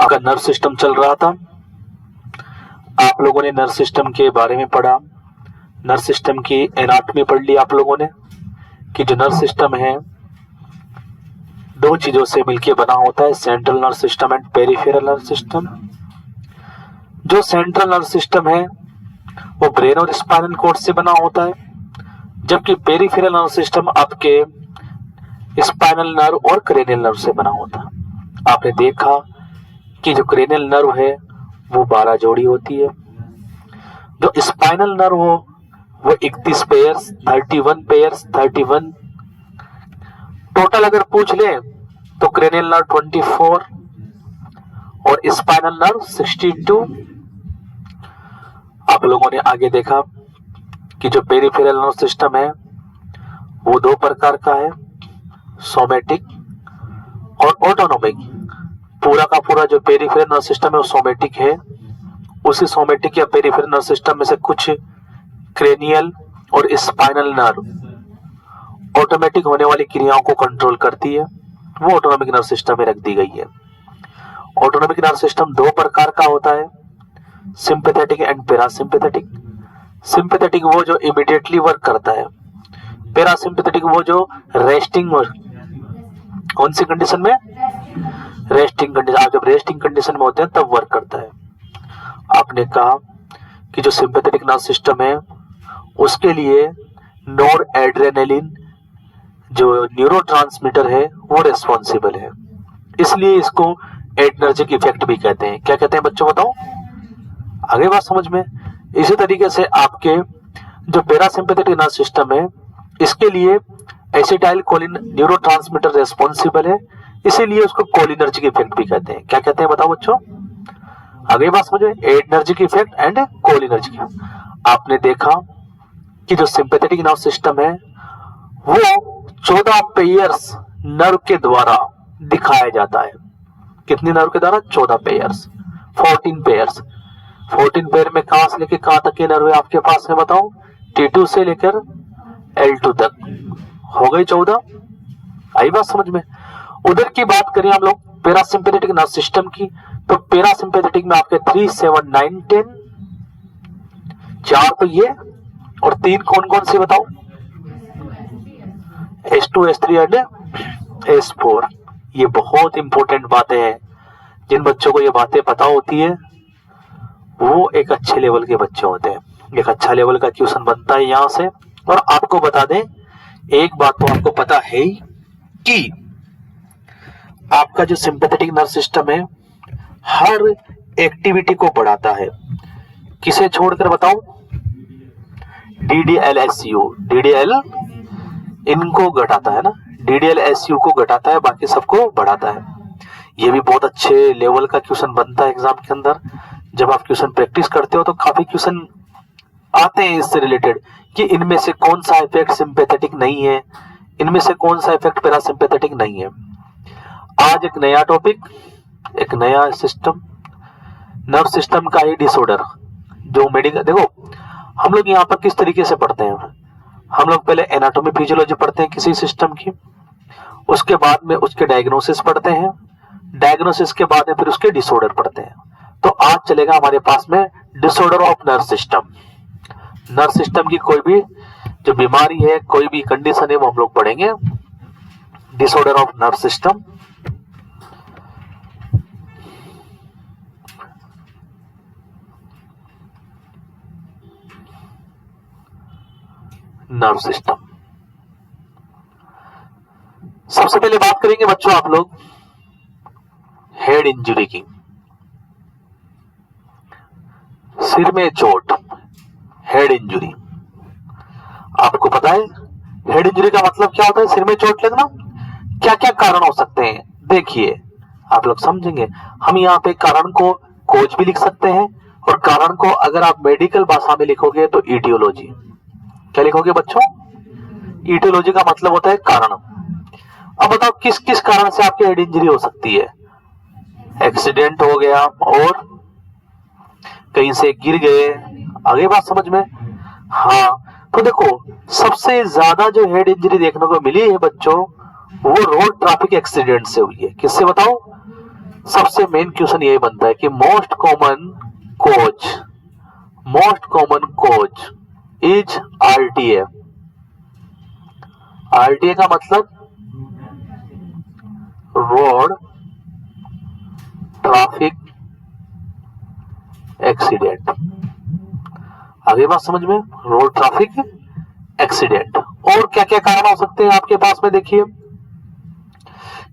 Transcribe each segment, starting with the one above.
आपका nerve system चल रहा था। आप लोगों ने नर्व सिस्टम के बारे में पढ़ा, नर्व सिस्टम की एनाटॉमी पढ़ ली आप लोगों ने कि जो नर्व सिस्टम है दो चीजों से मिलकर बना होता है, central nerve system and peripheral nerve system. जो सेंट्रल नर्व सिस्टम है वो ब्रेन और स्पाइनल कॉर्ड से बना होता है, जबकि पेरिफेरल नर्व सिस्टम आपके स्पाइनल नर्व और क्रेनियल नर्व से बना होता है। आपने देखा कि जो क्रेनियल नर्व है वो 12 जोड़ी होती है, जो स्पाइनल नर्व हो वो 31 पेयर्स, 31 पेयर्स, 31 टोटल अगर पूछ ले तो क्रेनियल नर्व 24 और स्पाइनल नर्व 62। आप लोगों ने आगे देखा कि जो पेरिफेरल नर्व सिस्टम है वो दो प्रकार का है, सोमेटिक और ऑटोनोमिक। पूरा का पूरा जो पेरिफेरल नर्व सिस्टम है वो सोमेटिक है। उसी सोमेटिक या पेरिफेरल नर्व सिस्टम में से कुछ क्रेनियल और स्पाइनल नर्व ऑटोमेटिक होने वाली क्रियाओं को कंट्रोल करती है, वो ऑटोनोमिक नर्व सिस्टम में रख दी गई है। ऑटोनोमिक नर्व सिस्टम दो प्रकार का होता है, सिंपैथेटिक एंड पैरासिम्पैथेटिक। सिंपैथेटिक वो जो इमीडिएटली वर्क करता है, पैरासिम्पैथेटिक वो जो रेस्टिंग वर्क। कौन सी कंडीशन में? Resting condition. आप जब रेस्टिंग कंडीशन में होते हैं तब वर्क करता है। आपने कहा कि जो सिंपैथेटिक नर्व सिस्टम है उसके लिए नोर एड्रेनालिन जो न्यूरोट्रांसमीटर है वो रेस्पॉन्सिबल है, इसलिए इसको एडर्जिक इफेक्ट भी कहते हैं। क्या कहते हैं बच्चों बताओ, आगे बात समझ में। इसी तरीके से आपके जो पैरासिम्पैथेटिक नर्व सिस्टम है इसके लिए एसिटाइल कोलिन न्यूरोट्रांसमीटर रेस्पॉन्सिबल है, इसीलिए उसको कोलिनर्जिक इफेक्ट भी कहते हैं। क्या कहते हैं बताओ बच्चों, आगे बात समझ में। एडर्जिक इफेक्ट एंड कोलिनर्जिक। आपने देखा कि जो सिंपैथेटिक नर्व सिस्टम है वो 14 पेयर्स नर्व के द्वारा दिखाया जाता है। कितनी नर्व के द्वारा? 14 पेयर्स, 14 पेयर्स। 14 पेयर में कहां से लेकर कहां तक के नर्व है आपके पास है बताओ? T2 से लेकर L2 तक हो गई 14। आई बात समझ में। उधर की बात करें हम लोग पैरासिम्पैथेटिक नर्व सिस्टम की, तो पैरासिम्पैथेटिक में आपके 3, 7, 9, 10 चार तो ये और 3 कौन कौन से बताओ? S2, S3 and S4। ये बहुत इंपॉर्टेंट बातें हैं। जिन बच्चों को ये बातें पता होती है वो एक अच्छे लेवल के बच्चे होते हैं। एक अच्छा लेवल का क्वेश्चन बनता है यहां से। और आपको बता दें एक बात तो आपको पता है कि आपका जो सिंपैथेटिक नर्व सिस्टम है हर एक्टिविटी को बढ़ाता है। किसे छोड़कर बताओ? DDLSU, DDL इनको घटाता है ना, DDLSU को घटाता है, बाकी सबको बढ़ाता है। ये भी बहुत अच्छे लेवल का क्वेश्चन बनता है एग्जाम के अंदर। जब आप क्वेश्चन प्रैक्टिस करते हो तो काफी क्वेश्चन आते हैं इससे रिलेटेड कि इनमें से कौन सा इफेक्ट सिंपैथेटिक नहीं है, इनमें से कौन सा इफेक्ट पैरासिम्पैथेटिक नहीं है। आज एक नया टॉपिक, एक नया सिस्टम, नर्व सिस्टम का ही डिसऑर्डर जो मेडिकल। देखो हम लोग यहाँ पर किस तरीके से पढ़ते हैं, हम लोग पहले एनाटॉमी फिजियोलॉजी पढ़ते हैं किसी सिस्टम की, उसके बाद में उसके डायग्नोसिस पढ़ते हैं, डायग्नोसिस के बाद में फिर उसके डिसऑर्डर पढ़ते हैं। तो आज चलेगा हमारे पास में disorder of nerve system. Nerve system की कोई भी जो बीमारी है, कोई भी कंडीशन है वो हम लोग पढ़ेंगे। Disorder of nerve system. Nerve system सबसे पहले बात करेंगे बच्चों आप लोग हेड इंजरी की। सिर में चोट, हेड इंजरी। आपको पता है हेड इंजरी का मतलब क्या होता है? सिर में चोट लगना। क्या क्या कारण हो सकते हैं देखिए, आप लोग समझेंगे। हम यहाँ पे कारण को कोज भी लिख सकते हैं और कारण को अगर आप मेडिकल भाषा में लिखोगे तो ईटियोलॉजी। क्या लिखोगे बच्चों? ईटियोलॉजी का मतलब होता है कारण। अब बताओ किस किस कारण से आपकी हेड इंजरी हो सकती है? एक्सीडेंट हो गया और कहीं से गिर गए, आगे बात समझ में। हाँ तो देखो सबसे ज्यादा जो हेड इंजरी देखने को मिली है बच्चों वो रोड ट्रैफिक एक्सीडेंट से हुई है। किससे बताओ? सबसे मेन क्वेश्चन यही बनता है कि most common cause is RTA. RTA का मतलब रोड ट्रैफिक एक्सीडेंट। आगे बात समझ में, रोड ट्रैफिक एक्सीडेंट। और क्या क्या कारण हो सकते हैं आपके पास में, देखिए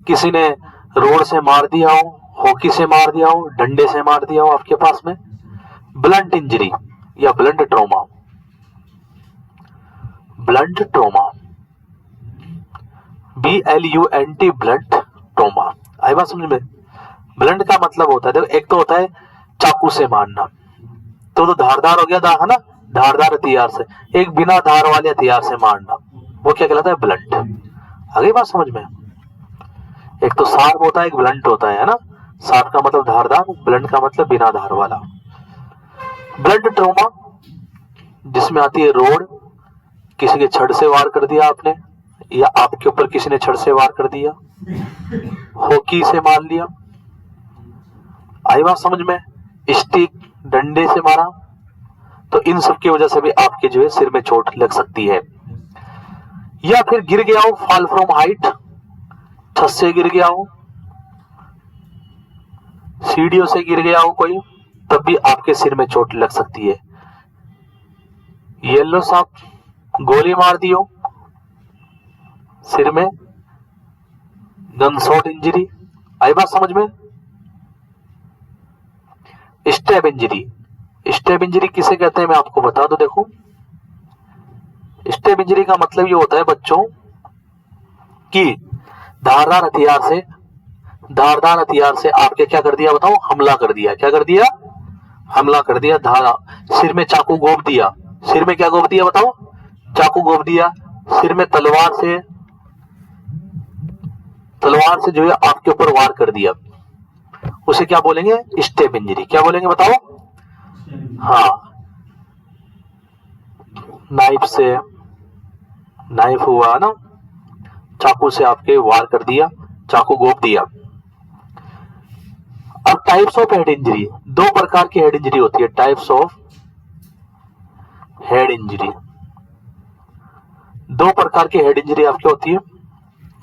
किसी ने रोड से मार दिया हो, हॉकी से मार दिया हो, डंडे से मार दिया हो आपके पास में, ब्लंट इंजरी या blunt trauma. Blunt trauma, BLUNT blunt trauma. आई बात समझ में। ब्लंट का मतलब होता है, देखो एक तो होता है चाकू से मारना, तो धारदार हो गया, है ना, धारदार हथियार से। एक बिना धार वाले हथियार से मारना, वो क्या कहलाता है, ब्लंट। आगे बात समझ में। एक तो शार्प होता है, एक ब्लंट होता है ना। शार्प का मतलब धारदार, ब्लंट का मतलब बिना धार वाला। ब्लंट ट्रॉमा जिसमें आती है रोड, किसी के छड़ से वार कर दिया आपने, या आपके ऊपर किसी ने छड़ से वार कर दिया, हॉकी से मार लिया, आई बात समझ में, स्टिक डंडे से मारा, तो इन सब की वजह से भी आपके जो है सिर में चोट लग सकती है। या फिर गिर गया हो, फॉल फ्रॉम हाइट, छत से गिर गया हो, सीढ़ियों से गिर गया हो कोई, तब भी आपके सिर में चोट लग सकती है। येलो सांप गोली मार दी हो सिर में, गन शॉट इंजरी, आई बात समझ में। स्टैब इंजरी, स्टैब इंजरी किसे कहते हैं मैं आपको बता दूं। देखो स्टैब इंजरी का मतलब ये होता है बच्चों कि धारदार हथियार से आपके क्या कर दिया बताओ, हमला कर दिया। क्या कर दिया, हमला कर दिया। धारा सिर में चाकू गोप दिया, सिर में क्या गोप दिया बताओ, चाकू गोप दिया। सिर में तलवार से जो है आपके ऊपर वार कर दिया, उसे क्या बोलेंगे, स्टैब इंजरी। क्या बोलेंगे बताओ, हाँ, नाइफ हुआ ना, चाकू से आपके वार कर दिया, चाकू गोप दिया। अब टाइप्स ऑफ हेड इंजरी, दो प्रकार की हेड इंजरी होती है। टाइप्स ऑफ हेड इंजरी, दो प्रकार की हेड इंजरी आपकी होती है।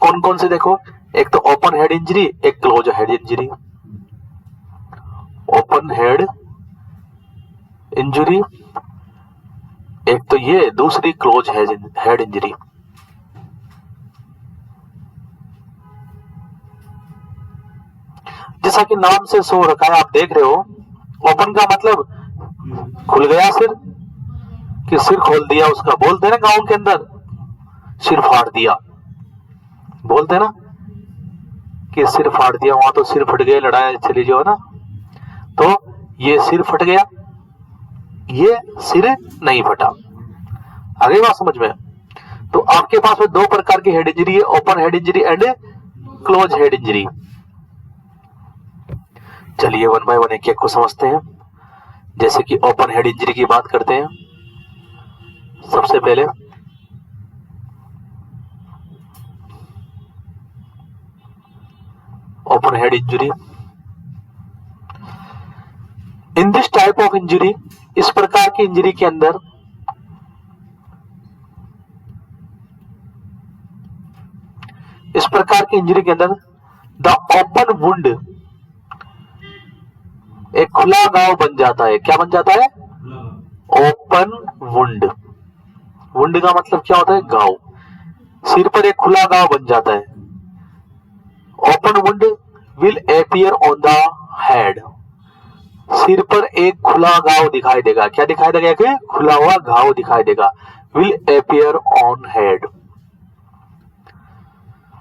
कौन कौन से, देखो एक तो ओपन हेड इंजरी, एक close head injury. Open head injury एक तो ये, दूसरी क्लोज हेड इंजरी। जैसा कि नाम से सो रखा है, आप देख रहे हो, ओपन का मतलब खुल गया सिर, कि सिर खोल दिया उसका। बोलते हैं ना गांव के अंदर, सिर फाड़ दिया, बोलते हैं ना कि सिर फाड़ दिया, वहां तो सिर फट गए, लड़ाई चली जो है ना, तो ये सिर फट गया, ये सिर नहीं फटा। आगे बात समझ में। तो आपके पास में दो प्रकार की हेड इंजरी है, open head injury and close head injury. चलिए वन बाय वन एक एक को समझते हैं। जैसे कि ओपन हेड इंजरी की बात करते हैं। सबसे पहले open head injury, in this type of injury, इस प्रकार की इंजरी के अंदर द ओपन वुंड, एक खुला घाव बन जाता है। क्या बन जाता है, ओपन वुंड। वुंड का मतलब क्या होता है, घाव। सिर पर एक खुला घाव बन जाता है। Open wound will appear on the head, सिर पर एक खुला घाव दिखाई देगा। क्या दिखाई देगा, एक खुला हुआ घाव दिखाई देगा। Will appear on head.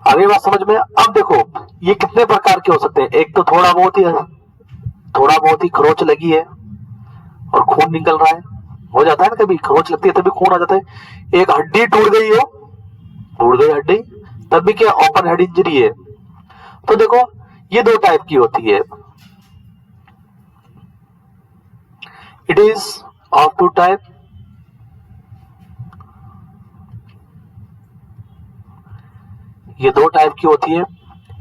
आगे बात समझ में। अब देखो ये कितने प्रकार के हो सकते हैं। एक तो थोड़ा बहुत ही खरोच लगी है और खून निकल रहा है, हो जाता है ना, कभी खरोच लगती है तभी खून आ जाता है। एक हड्डी टूट गई हड्डी, तब भी क्या, ओपन हेड इंजरी है। तो देखो ये दो टाइप की होती है। It is of two type. ये दो टाइप की होती है।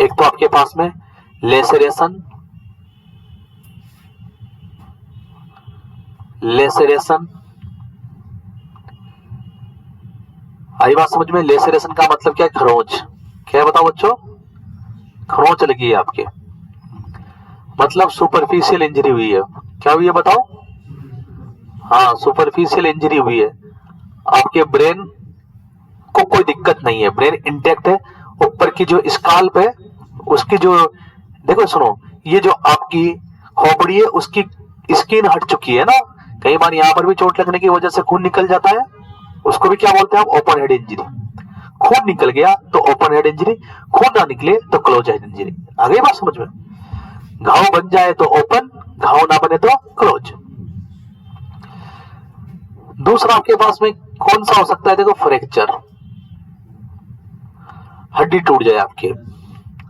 एक तो आपके पास में लेसरेशन लेसेरेशन। आई बात समझ में? लेसेरेशन का मतलब क्या है? खरोंच। क्या है बताओ बच्चों? खरोंच लगी है आपके, मतलब सुपरफिशियल इंजरी हुई है। क्या हुई है बताओ? हाँ, सुपरफिशियल इंजरी हुई है। आपके ब्रेन को कोई दिक्कत नहीं है, ब्रेन इंटैक्ट है। ऊपर की जो स्काल्प है उसकी जो, देखो सुनो, ये जो आपकी खोपड़ी है उसकी स्किन हट चुकी है ना। कई बार यहाँ पर भी चोट लगने की वजह से खून निकल जाता है, उसको भी क्या बोलते हैं आप? Open head injury. खून निकल गया तो ओपन हेड इंजरी, खून ना निकले तो क्लोज हेड इंजरी। आ गई बात समझ में? घाव बन जाए तो ओपन, घाव ना बने तो क्लोज। दूसरा आपके पास में कौन सा हो सकता है? देखो, फ्रैक्चर, हड्डी टूट जाए आपके।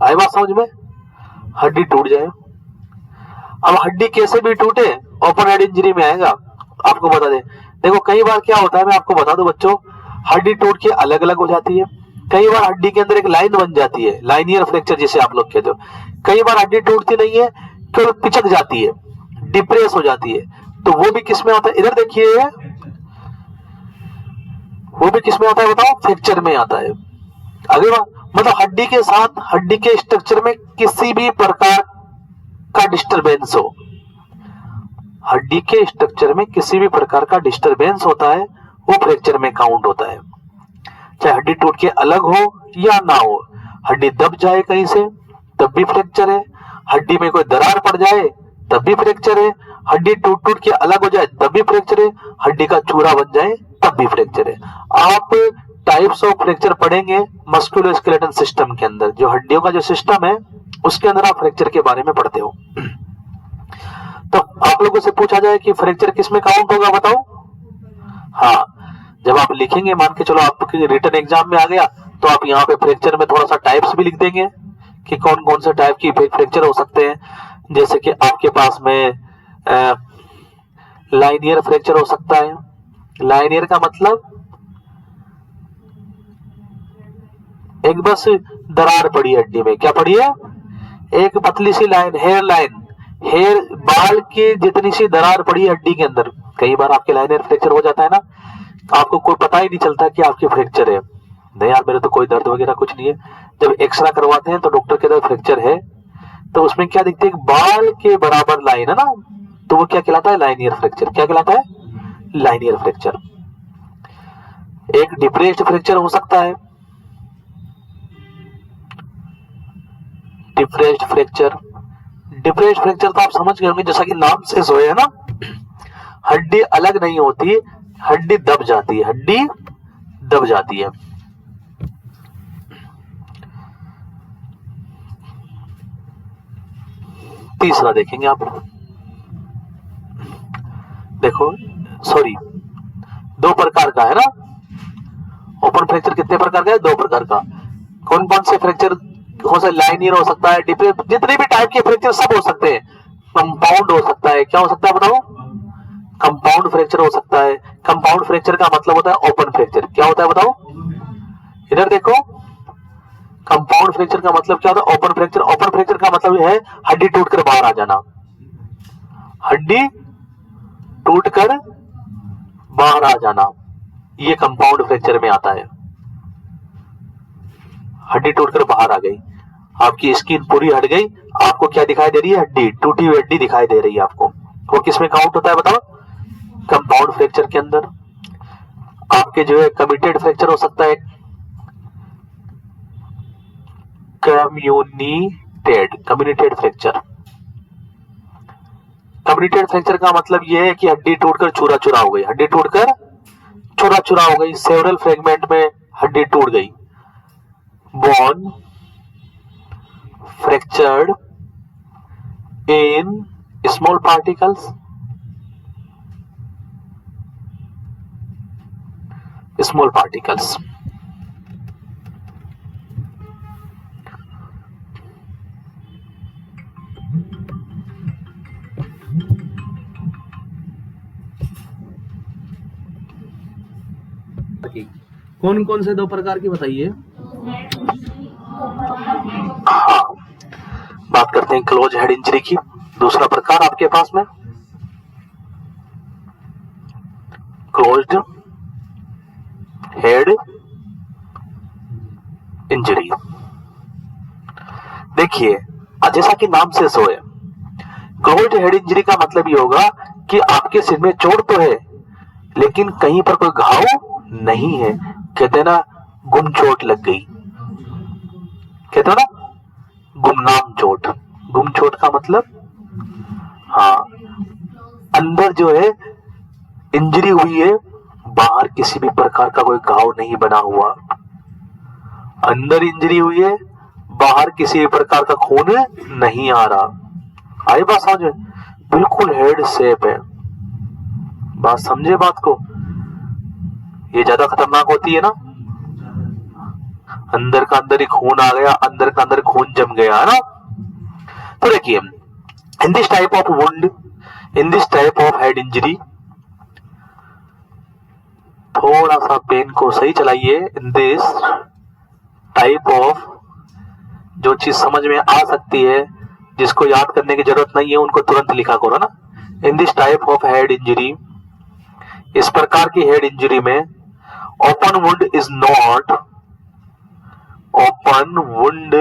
आई बात समझ में? हड्डी टूट जाए। अब हड्डी कैसे भी टूटे ओपन हेड इंजरी में आएगा। आपको बता दें, देखो कई बार क्या होता है, मैं आपको बता दूं बच्चों, हड्डी टूट के अलग अलग हो जाती है। कई बार हड्डी के अंदर एक लाइन बन जाती है, लाइनियर फ्रैक्चर जिसे आप लोग कहते हो। कई बार हड्डी टूटती नहीं है, केवल पिचक जाती है, डिप्रेस हो जाती है। तो वो भी किस में आता है? इधर देखिए, वो भी किस में आता है बताओ? फ्रैक्चर में आता है। आगे मतलब हड्डी के साथ, हड्डी के स्ट्रक्चर में किसी भी प्रकार का डिस्टरबेंस हो, हड्डी के स्ट्रक्चर में किसी भी प्रकार का डिस्टरबेंस होता है, वो फ्रैक्चर में काउंट होता है। चाहे हड्डी टूट के अलग हो या ना हो, हड्डी दब जाए कहीं से तब भी फ्रैक्चर है, हड्डी में कोई दरार पड़ जाए तब भी फ्रैक्चर है, हड्डी टूट टूट के अलग हो जाए तब भी फ्रैक्चर है, हड्डी का चूरा बन जाए तब भी फ्रैक्चर है। आप टाइप्स ऑफ फ्रैक्चर पढ़ेंगे मस्कुलोस्केलेटल सिस्टम के अंदर, जो हड्डियों का जो सिस्टम है उसके अंदर आप फ्रैक्चर के बारे में पढ़ते हो। तो आप लोगों से पूछा जाए कि फ्रैक्चर किस में काउंट होगा बताओ? हाँ, जब आप लिखेंगे, मान के चलो आपके रिटन एग्जाम में आ गया, तो आप यहाँ पे फ्रैक्चर में थोड़ा सा टाइप्स भी लिख देंगे कि कौन कौन से टाइप की फ्रैक्चर हो सकते हैं। जैसे कि आपके पास में लाइनियर फ्रैक्चर हो सकता है। लाइनियर का मतलब एक बस दरार पड़ी हड्डी में। क्या पड़ी है? एक पतली सी लाइन, हेयर लाइन, हेयर बाल की जितनी सी दरार पड़ी हड्डी के अंदर। कई बार आपके लाइनियर फ्रैक्चर हो जाता है ना, आपको कोई पता ही नहीं चलता कि आपकी फ्रैक्चर है। नहीं यार, मेरे तो कोई दर्द वगैरह कुछ नहीं है। जब एक्सरा करवाते हैं तो डॉक्टर कहता है फ्रैक्चर है, तो उसमें क्या दिखती है? बाल के बराबर लाइन है ना, तो वो क्या कहलाता है? Linear fracture. क्या कहलाता है? Linear fracture. एक डिप्रेस्ड फ्रैक्चर हो सकता है। डिप्रेस्ड फ्रैक्चर, डिप्रेस्ड फ्रैक्चर तो आप समझ गए होंगे, जैसा कि नाम से सोए है ना, हड्डी अलग नहीं होती, हड्डी दब जाती है, हड्डी दब जाती है। तीसरा देखेंगे आप, देखो सॉरी, दो प्रकार का है ना ओपन फ्रैक्चर। कितने प्रकार का है? दो प्रकार का। कौन कौन से फ्रैक्चर हो सकता है? लाइनियर हो सकता है, जितने भी टाइप के फ्रैक्चर सब हो सकते हैं। कंपाउंड हो सकता है। क्या हो सकता है बताओ? कंपाउंड फ्रैक्चर हो सकता है। कंपाउंड फ्रैक्चर का मतलब होता है ओपन फ्रैक्चर। क्या होता है बताओ? इधर देखो, कंपाउंड फ्रैक्चर का मतलब क्या होता है? Open fracture. ओपन फ्रैक्चर का मतलब है हड्डी टूटकर बाहर आ जाना, हड्डी टूटकर बाहर आ जाना, ये कंपाउंड फ्रैक्चर में आता है। हड्डी टूटकर बाहर आ गई, आपकी स्किन पूरी हट गई, आपको क्या दिखाई दे रही है? हड्डी, टूटी हुई हड्डी दिखाई दे रही है आपको। वो किस में काउंट होता है बताओ? कंपाउंड फ्रैक्चर के अंदर। आपके जो है कमिटेड फ्रैक्चर हो सकता है, कम्युनिटेड फ्रैक्चर। कम्युनिटेड फ्रैक्चर का मतलब यह है कि हड्डी टूटकर चूरा चूरा हो गई, हड्डी टूटकर चूरा चूरा हो गई, सेवरल फ्रेगमेंट में हड्डी टूट गई। Bone fractured in small particles, small particles. कौन कौन से दो प्रकार की बताइए? हाँ, बात करते हैं क्लोज हेड इंजरी की। दूसरा प्रकार आपके पास में क्लोज्ड हेड इंजरी। देखिए जैसा कि नाम से सो है, क्लोज्ड हेड इंजरी का मतलब ये होगा कि आपके सिर में चोट तो है लेकिन कहीं पर कोई घाव नहीं है। कहते हैं ना गुम चोट लग गई, कहते हो ना गुमनाम चोट। गुम चोट का मतलब हाँ, अंदर जो है इंजरी हुई है, बाहर किसी भी प्रकार का कोई घाव नहीं बना हुआ। अंदर इंजरी हुई है, बाहर किसी भी प्रकार का खून नहीं आ रहा। आई बात समझ में? बिल्कुल हेड शेप है। बात समझे बात को? ये ज्यादा खतरनाक होती है ना, अंदर का अंदर ही खून आ गया, अंदर का अंदर खून जम गया, है ना। तो देखिए in this type of wound, in this type of head injury, थोड़ा सा पेन को सही चलाइए। इन दिस टाइप ऑफ, जो चीज समझ में आ सकती है, जिसको याद करने की जरूरत नहीं है, उनको तुरंत लिखा करो ना। In this type of head injury, इस प्रकार की हेड इंजरी में open wound is not, open wound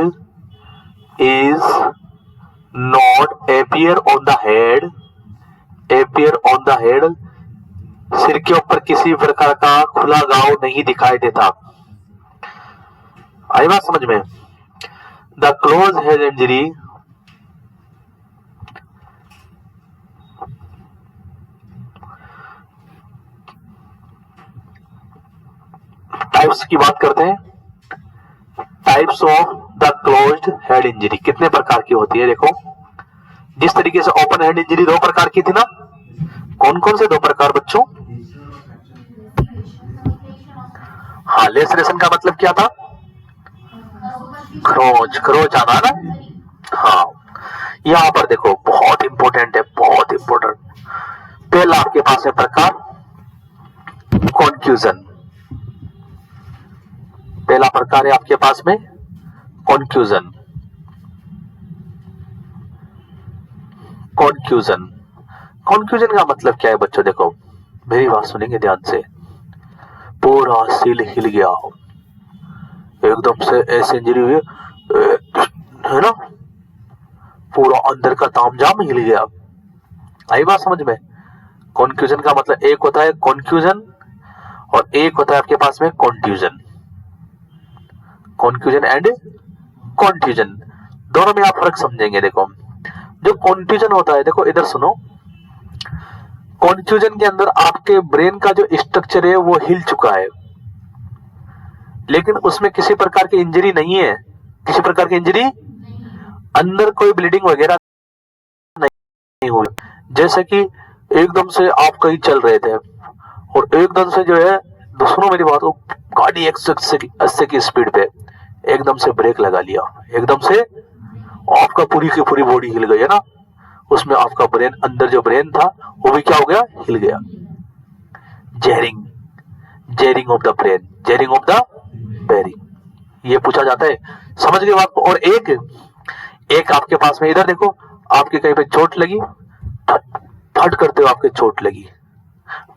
is not appear on the head, appear on the head, सिर के ऊपर किसी प्रकार का खुला घाव नहीं दिखाई देता। आई बात समझ में? The close head injury, types की बात करते हैं। Types of the closed head injury कितने प्रकार की होती है? देखो जिस तरीके से ओपन हेड इंजरी 2 प्रकार की थी ना, कौन कौन से 2 प्रकार बच्चों? हाँ, लेसरेशन का मतलब क्या था? खरोच आना ना। हाँ, यहां पर देखो बहुत इंपॉर्टेंट है, बहुत इंपॉर्टेंट। पहला आपके पास है प्रकार कॉन्फ्यूजन। पहला प्रकार है आपके पास में कॉन्फ्यूजन। कॉन्फ्यूजन, कॉन्फ्यूजन का मतलब क्या है बच्चों? देखो मेरी बात सुनेंगे ध्यान से। पूरा सिल हिल गया हो, एकदम से ऐसे इंजरी हुई है ना, पूरा अंदर का तामझाम हिल गया। आई बात समझ में? कॉन्फ्यूजन का मतलब एक होता है कॉन्फ्यूजन और एक होता है आपके पास में कॉन्फ्यूजन। कॉन्फ्यूजन एंड कॉन्फ्यूजन, दोनों में आप फर्क समझेंगे। देखो जो कॉन्फ्यूजन होता है, देखो इधर सुनो, कॉन्फ्यूजन के अंदर आपके ब्रेन का जो स्ट्रक्चर है वो हिल चुका है, लेकिन उसमें किसी प्रकार की इंजरी नहीं है। किसी प्रकार की इंजरी, अंदर कोई ब्लीडिंग वगैरह नहीं हुई। जैसे कि एकदम से आप कहीं चल रहे थे और एकदम से जो है, सुनो मेरी बात को, गाड़ी 180 की स्पीड पे एकदम से ब्रेक लगा लिया, एकदम से आपका पूरी की पूरी बॉडी हिल गई है ना, उसमें आपका ब्रेन, अंदर जो ब्रेन था वो भी क्या हो गया? हिल गया। Jarring, jarring of the brain, jarring of the bearing, ये पूछा जाता है। समझ गए बात को? और एक आपके पास में, इधर देखो, आपके कहीं पे चोट लगी, फट करते हो आपके चोट लगी,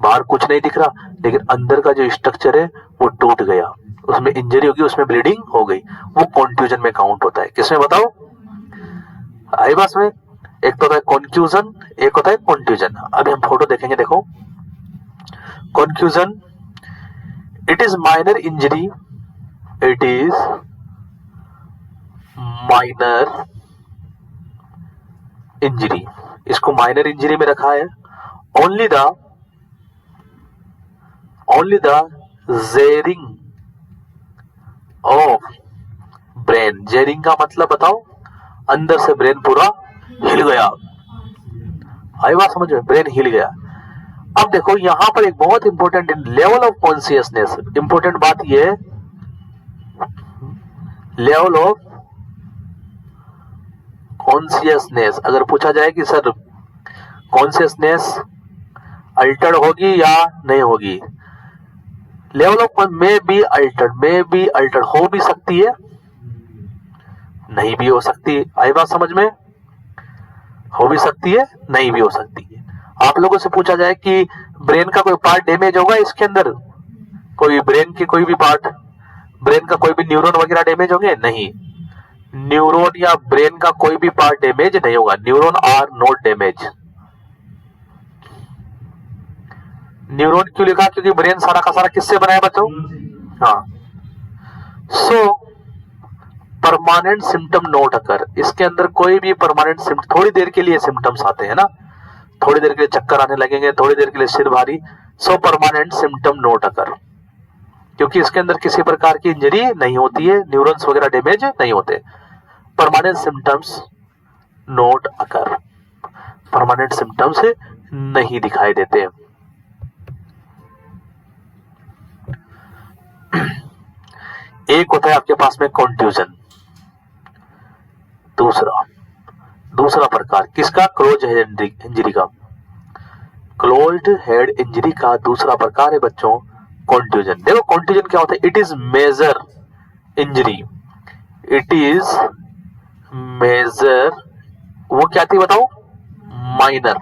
बाहर कुछ नहीं दिख रहा, लेकिन अंदर का जो स्ट्रक्चर है वो टूट गया, उसमें इंजरी होगी, उसमें ब्लीडिंग हो गई, वो कॉन्फ्यूजन में काउंट होता है। किसमें बताओ? आई बात में? एक तो होता है कॉन्फ्यूजन, एक होता है कॉन्फ्यूजन। अभी हम फोटो देखेंगे। देखो confusion, it is minor injury, it is minor injury, इसको माइनर इंजरी में रखा है। Only the jarring of brain, jarring का मतलब बताओ? अंदर से ब्रेन पूरा हिल गया। आई बात समझ में? ब्रेन हिल गया। अब देखो यहां पर एक बहुत important level of consciousness, important बात यह है, लेवल ऑफ कॉन्शियसनेस। अगर पूछा जाए कि सर कॉन्शियसनेस अल्टर्ड होगी या नहीं होगी, लेवल ऑफ में बी अल्टर्ड, हो भी सकती है, नहीं भी हो सकती है। आई बात समझ में? हो भी सकती है, नहीं भी हो सकती है। आप लोगों से पूछा जाए कि ब्रेन का कोई पार्ट डैमेज होगा इसके अंदर? कोई ब्रेन की कोई भी पार्ट, ब्रेन का कोई भी न्यूरॉन वगैरह डैमेज होंगे? नहीं, न्यूरॉन या ब्रेन का कोई भी पार्ट डैमेज नहीं होगा। Neuron are not damage. Neuron क्यों लिखा? क्योंकि ब्रेन सारा का सारा किससे बना है बच्चों? हाँ। सो परमानेंट सिम्टम नोट अकर, इसके अंदर कोई भी परमानेंट सिम्टम, थोड़ी देर के लिए सिम्टम्स आते हैं ना, थोड़ी देर के लिए चक्कर आने लगेंगे, थोड़ी देर के लिए सिर भारी, सो परमानेंट सिम्टम नोट अकर, क्योंकि इसके अंदर किसी प्रकार की इंजरी नहीं होती है, न्यूरॉन्स वगैरह डैमेज नहीं होते। परमानेंट सिम्टम्स नोट अकर, परमानेंट सिम्टम्स नहीं दिखाई देते। एक होता है आपके पास में कॉन्ट्यूजन, दूसरा प्रकार किसका? क्लोज हेड इंजरी का। क्लोज्ड हेड इंजरी का दूसरा प्रकार है बच्चों कॉन्ट्यूजन। देखो कॉन्ट्यूजन क्या होता है? It is major injury, it is major, वो क्या थी बताओ? माइनर।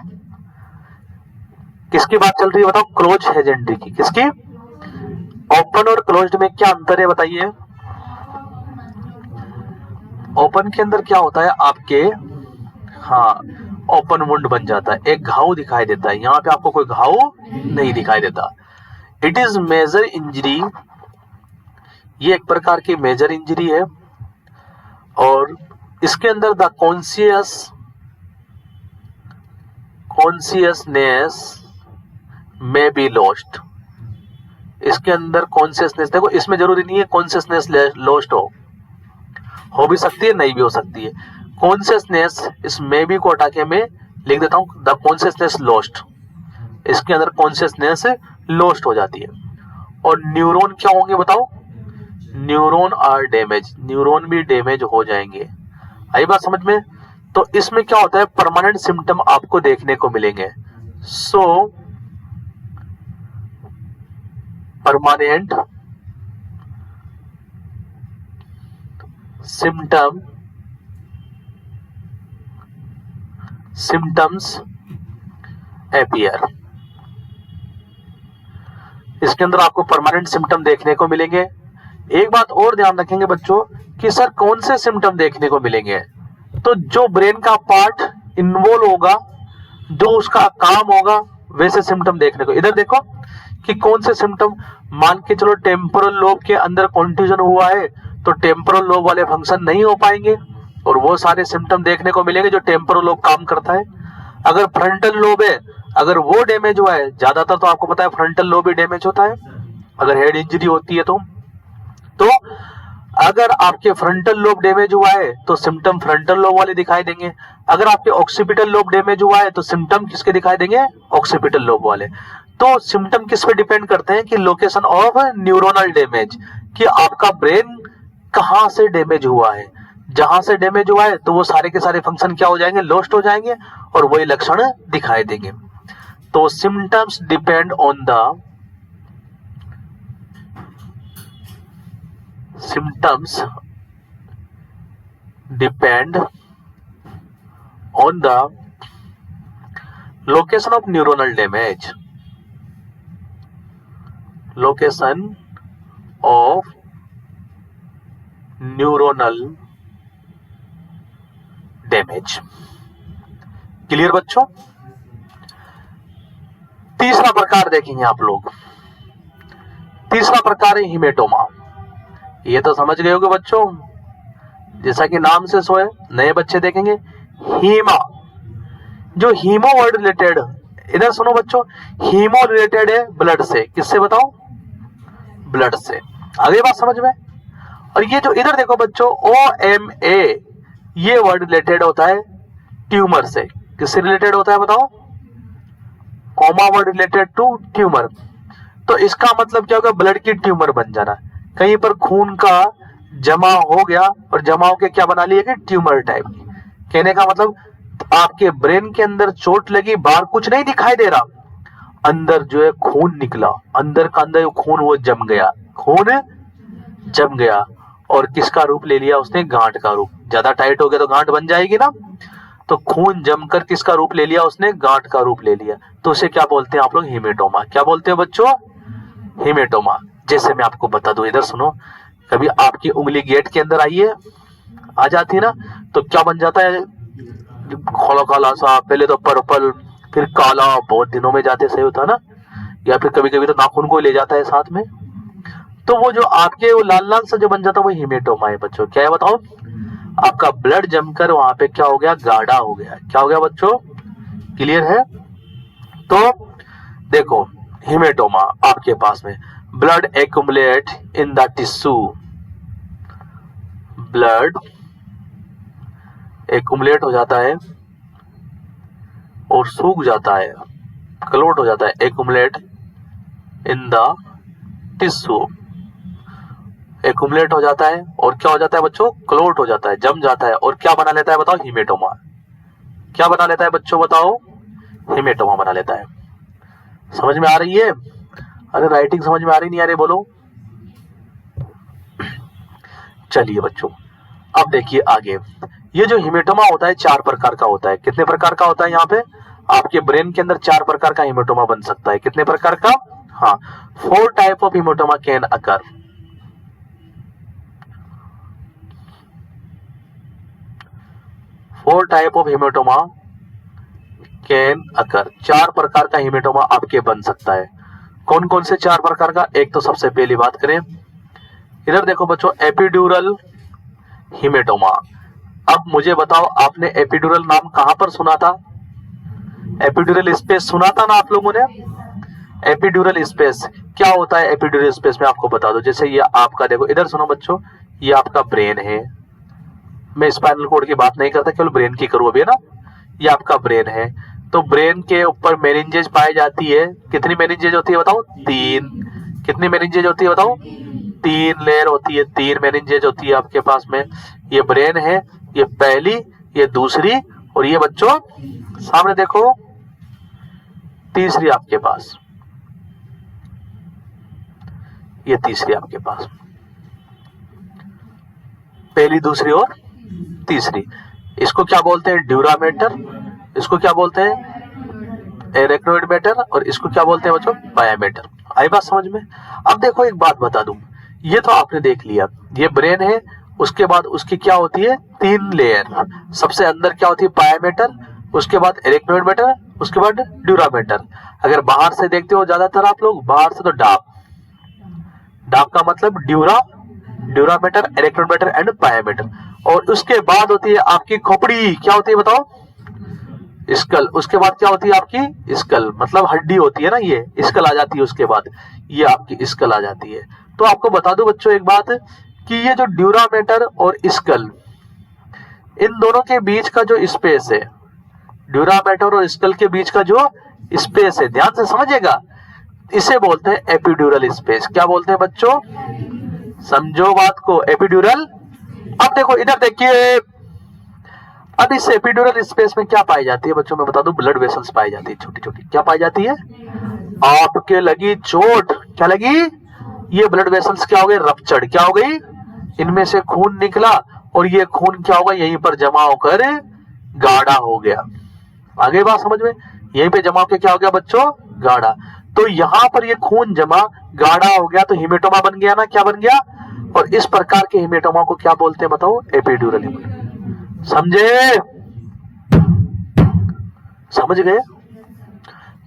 किसकी बात चल रही है बताओ? क्लोज हेड इंजरी की। किसकी? ओपन और क्लोज्ड में क्या अंतर है बताइए? ओपन के अंदर क्या होता है आपके, हाँ, ओपन वुंड बन जाता है, एक घाव दिखाई देता है। यहाँ पे आपको कोई घाव नहीं दिखाई देता। इट इज मेजर इंजरी, ये एक प्रकार की मेजर इंजरी है, और इसके अंदर द कॉन्शियसनेस में बी लॉस्ट। इसके अंदर कॉन्शियसनेस, देखो इसमें जरूरी नहीं है कॉन्शियसनेस लॉस्ट हो भी सकती है, नहीं भी हो सकती है। कॉन्शियसनेस इस मे बी को हटा के मैं लिख देता हूं द कॉन्शियसनेस लॉस्ट। इसके अंदर कॉन्शियसनेस लॉस्ट हो जाती है। और न्यूरॉन क्या होंगे बताओ? न्यूरॉन आर डैमेज, न्यूरॉन भी डैमेज हो जाएंगे। आई बात समझ में? तो इसमें क्या होता है? परमानेंट सिम्टम आपको देखने को मिलेंगे। सो परमानेंट सिम्टम्स अपीयर, इसके अंदर आपको परमानेंट सिम्टम देखने को मिलेंगे। एक बात और ध्यान रखेंगे बच्चों कि सर कौन से सिम्टम देखने को मिलेंगे? तो जो ब्रेन का पार्ट इन्वॉल्व होगा, जो उसका काम होगा, वैसे सिम्टम देखने को। इधर देखो कि कौन से सिम्टम, मान के चलो टेम्पोरल लोब के अंदर कॉन्फ्यूजन हुआ है तो टेम्पोरल लोब वाले फंक्शन नहीं हो पाएंगे, और वो सारे सिम्टम देखने को मिलेंगे जो टेम्पोरल लोब काम करता है। अगर फ्रंटल लोब है, अगर वो डैमेज हुआ है, ज्यादातर तो आपको पता है फ्रंटल लोब भी डैमेज होता है अगर हेड इंजरी होती है तो अगर आपके फ्रंटल लोब डैमेज हुआ है तो सिम्टम फ्रंटल लोब वाले दिखाई देंगे। अगर आपके ऑक्सीपिटल लोब डैमेज हुआ है तो सिम्टम किसके दिखाई देंगे? ऑक्सीपिटल लोब वाले। तो सिम्टम किस पे डिपेंड करते हैं? कि लोकेशन ऑफ न्यूरोनल डैमेज, कि आपका ब्रेन कहां से डैमेज हुआ है। जहां से डैमेज हुआ है तो वो सारे के सारे फंक्शन क्या हो जाएंगे? लॉस्ट हो जाएंगे, और वही लक्षण दिखाई देंगे। तो symptoms depend on the location of neuronal damage, location of neuronal damage। Clear बच्चों? तीसरा प्रकार देखेंगे आप लोग। तीसरा प्रकार है हिमेटोमा। ये तो समझ गए होगे बच्चों, जैसा कि नाम से सोए। नए बच्चे देखेंगे हीमा, जो हीमो वर्ड रिलेटेड, इधर सुनो बच्चों, हीमो रिलेटेड है ब्लड से। किससे बताओ? ब्लड से। आगे बात समझ में? और ये जो इधर देखो बच्चों OMA, ये वर्ड रिलेटेड होता है ट्यूमर से। किससे रिलेटेड होता है बताओ? ओमा वर्ड रिलेटेड टू ट्यूमर। तो इसका मतलब क्या होगा? ब्लड की ट्यूमर बन जाना। कहीं पर खून का जमा हो गया और जमा होकर क्या बना लिया कि ट्यूमर टाइप। कहने का मतलब आपके ब्रेन के अंदर चोट लगी, बाहर कुछ नहीं दिखाई दे रहा, अंदर जो है खून निकला, अंदर का अंदर खून वो जम गया, खून जम गया, और किसका रूप ले लिया उसने? गांठ का रूप। ज्यादा टाइट हो गया तो गांठ बन जाएगी ना, तो खून जमकर किसका रूप ले लिया उसने, गांठ का रूप ले लिया, तो उसे क्या बोलते हैं आप लोग, हीमेटोमा। क्या बोलते हैं बच्चों, हीमेटोमा। जैसे मैं आपको बता दूं, इधर सुनो, कभी आपकी उंगली गेट के अंदर आ जाती है ना, तो क्या बन जाता है, काला काला सा, पहले तो पर्पल, फिर काला, बहुत दिनों में जाते सही होता है ना, या फिर कभी कभी तो नाखून को ले जाता है साथ में, तो वो जो आपके वो लाल लाल सा जो बन जाता है वो हीमेटोमा है बच्चों। क्या है बताओ, आपका ब्लड जमकर वहां पे क्या हो गया, गाढ़ा हो गया। क्या हो गया बच्चों, क्लियर है। तो देखो हीमेटोमा आपके पास में, blood accumulate in the tissue, blood accumulate हो जाता है और सूख जाता है, क्लोट हो जाता है, accumulate in the tissue, accumulate हो जाता है और क्या हो जाता है बच्चों, क्लोट हो जाता है, जम जाता है, और क्या बना लेता है बताओ, हीमेटोमा। क्या बना लेता है बच्चों बताओ, हीमेटोमा बना लेता है। समझ में आ रही है, अरे राइटिंग समझ में आ रही नहीं आ रही बोलो। चलिए बच्चों अब देखिए आगे, ये जो हीमेटोमा होता है 4 प्रकार का होता है। कितने प्रकार का होता है, यहाँ पे आपके ब्रेन के अंदर 4 प्रकार का हीमेटोमा बन सकता है। कितने प्रकार का, हाँ, 4 type of haematoma can occur. 4 type of haematoma can occur, 4 प्रकार का हीमेटोमा आपके बन सकता है। कौन कौन से 4 प्रकार का, एक तो सबसे पहली बात करें, इधर देखो बच्चों, एपिड्यूरल हीमेटोमा। अब मुझे बताओ, आपने एपिड्यूरल नाम कहां पर सुना था, एपिड्यूरल स्पेस सुना था ना आप लोगों ने। एपिड्यूरल स्पेस क्या होता है, एपिड्यूरल स्पेस में आपको बता दो, जैसे ये आपका देखो, इधर सुनो बच्चों, ये आपका ब्रेन है, मैं स्पाइनल कॉर्ड की बात नहीं करता, केवल ब्रेन की करूं अभी, है ना। ये आपका ब्रेन है, तो ब्रेन के ऊपर मेनिंजेज पाई जाती है। कितनी मेनिंजेज होती है बताओ, 3। कितनी मेनिंजेज होती है बताओ, 3 लेयर होती है, 3 मेनिंजेज होती है आपके पास में। ये ब्रेन है, ये पहली, ये दूसरी, और ये बच्चों सामने देखो तीसरी आपके पास, ये तीसरी आपके पास, पहली, दूसरी और तीसरी। इसको क्या बोलते हैं, ड्यूरामेटर, इसको क्या बोलते हैं, एरेक्नोइड मैटर, और इसको क्या बोलते हैं बच्चों, पायामेटर। आई बात समझ में। अब देखो एक बात बता दूं, ये तो आपने देख लिया, ये ब्रेन है, उसके बाद उसकी क्या होती है, 3 लेयर। सबसे अंदर क्या होती है, पायामेटर, उसके बाद एरेक्नोइड मैटर, उसके बाद ड्यूरामेटर। अगर बाहर से देखते हो ज्यादातर आप लोग, बाहर से तो डाप, डाप का मतलब dura mater, arachnoid matter and pia mater. और उसके बाद होती है आपकी खोपड़ी, क्या होती है बताओ, स्कल। उसके बाद क्या होती है आपकी, स्कल, मतलब हड्डी होती है ना, ये स्कल आ जाती है। उसके बाद ये आपकी स्कल आ जाती है। तो आपको बता दूं बच्चों एक बात, कि ये जो ड्यूरामेटर और स्कल, इन दोनों के बीच का जो स्पेस है, ड्यूरामेटर और स्कल के बीच का जो स्पेस है, ध्यान से समझिएगा, इसे बोलते हैं एपिड्यूरल स्पेस। क्या बोलते हैं बच्चों, समझो बात को, एपिड्यूरल। अब देखो इधर देखिए, अब इस एपिड्यूरल स्पेस में क्या पाई जाती है बच्चों, मैं बता दूं, ब्लड वेसल्स पाई जाती है, छोटी छोटी। क्या पाई जाती है, आपके लगी चोट, क्या लगी, ये ब्लड वेसल्स क्या हो गए, रप्चर्ड, क्या हो गई, इनमें से खून निकला, और ये खून क्या होगा, यहीं पर जमा होकर गाढ़ा हो गया। आगे बात समझ में, यहीं पे जमा होकर क्या हो गया बच्चों, गाढ़ा। तो यहां पर ये खून जमा गाढ़ा हो गया, तो हीमेटोमा बन गया ना, क्या बन गया। और इस प्रकार के हीमेटोमा को क्या बोलते हैं बताओ, एपिड्यूरल हीमेटोमा। समझे, समझ गए।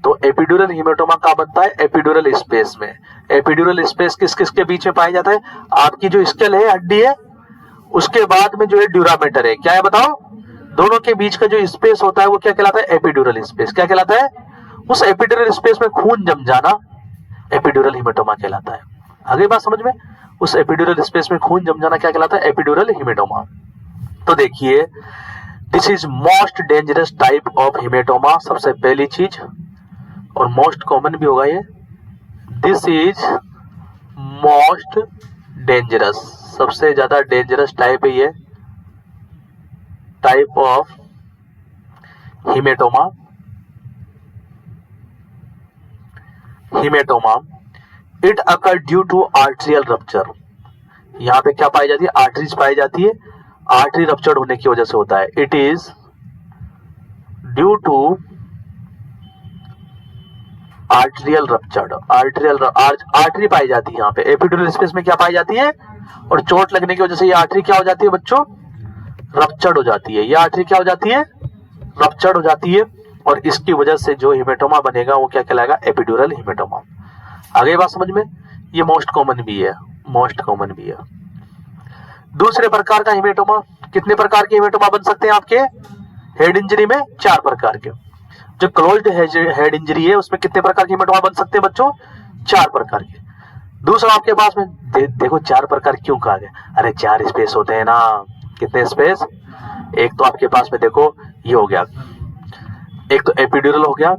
तो एपिड्यूरल हीमेटोमा का बनता है एपिड्यूरल स्पेस में। एपिड्यूरल स्पेस किस किस के बीच में पाया जाता है, आपकी जो स्केल है, हड्डी है, उसके बाद में जो है ड्यूरामेटर है, क्या है बताओ, दोनों के बीच का जो स्पेस होता है वो क्या कहलाता है, एपिड्यूरल स्पेस। क्या कहलाता है, उस एपिड्यूरल स्पेस में खून जम जाना एपिड्यूरल हीमेटोमा कहलाता है। आगे बात समझ में, उस एपिड्यूरल स्पेस में खून जम जाना क्या कहलाता है, एपिड्यूरल हीमेटोमा। तो देखिए, this is most dangerous type of haematoma, सबसे पहली चीज, और मोस्ट कॉमन भी होगा ये। दिस इज मोस्ट डेंजरस, सबसे ज्यादा डेंजरस टाइप है ये, type of haematoma. Haematoma it occur due to arterial rupture. यहां पे क्या पाई जाती है, आर्टरीज पाई जाती है, आर्टरी रप्चर्ड होने की वजह से होता है। It is due to arterial ruptured, artery पाई जाती है यहाँ पे एपिड्यूरल स्पेस में, क्या पाई जाती है, और चोट लगने की वजह से ये आर्टरी क्या हो जाती है बच्चों, रप्चर्ड हो जाती है। ये आर्टरी क्या हो जाती है, रप्चर्ड हो जाती है, और इसकी वजह से जो हेमेटोमा बनेगा वो क्या कहलाएगा, एपिड्यूरल हेमेटोमा। आगे बात समझ में, ये मोस्ट कॉमन भी है, मोस्ट कॉमन भी है। दूसरे प्रकार का हेमेटोमा, कितने प्रकार के हेमेटोमा बन सकते हैं आपके हेड इंजरी में, 4 प्रकार के। जो क्लोज्ड हेड इंजरी है उसमें कितने प्रकार के हेमेटोमा बन सकते हैं बच्चों, 4 प्रकार के। दूसरा आपके पास में देखो 4 प्रकार क्यों कहा गया, अरे 4 स्पेस होते हैं ना, कितने स्पेस, एक तो आपके पास में देखो ये हो गया, एक तो एपिड्यूरल हो गया,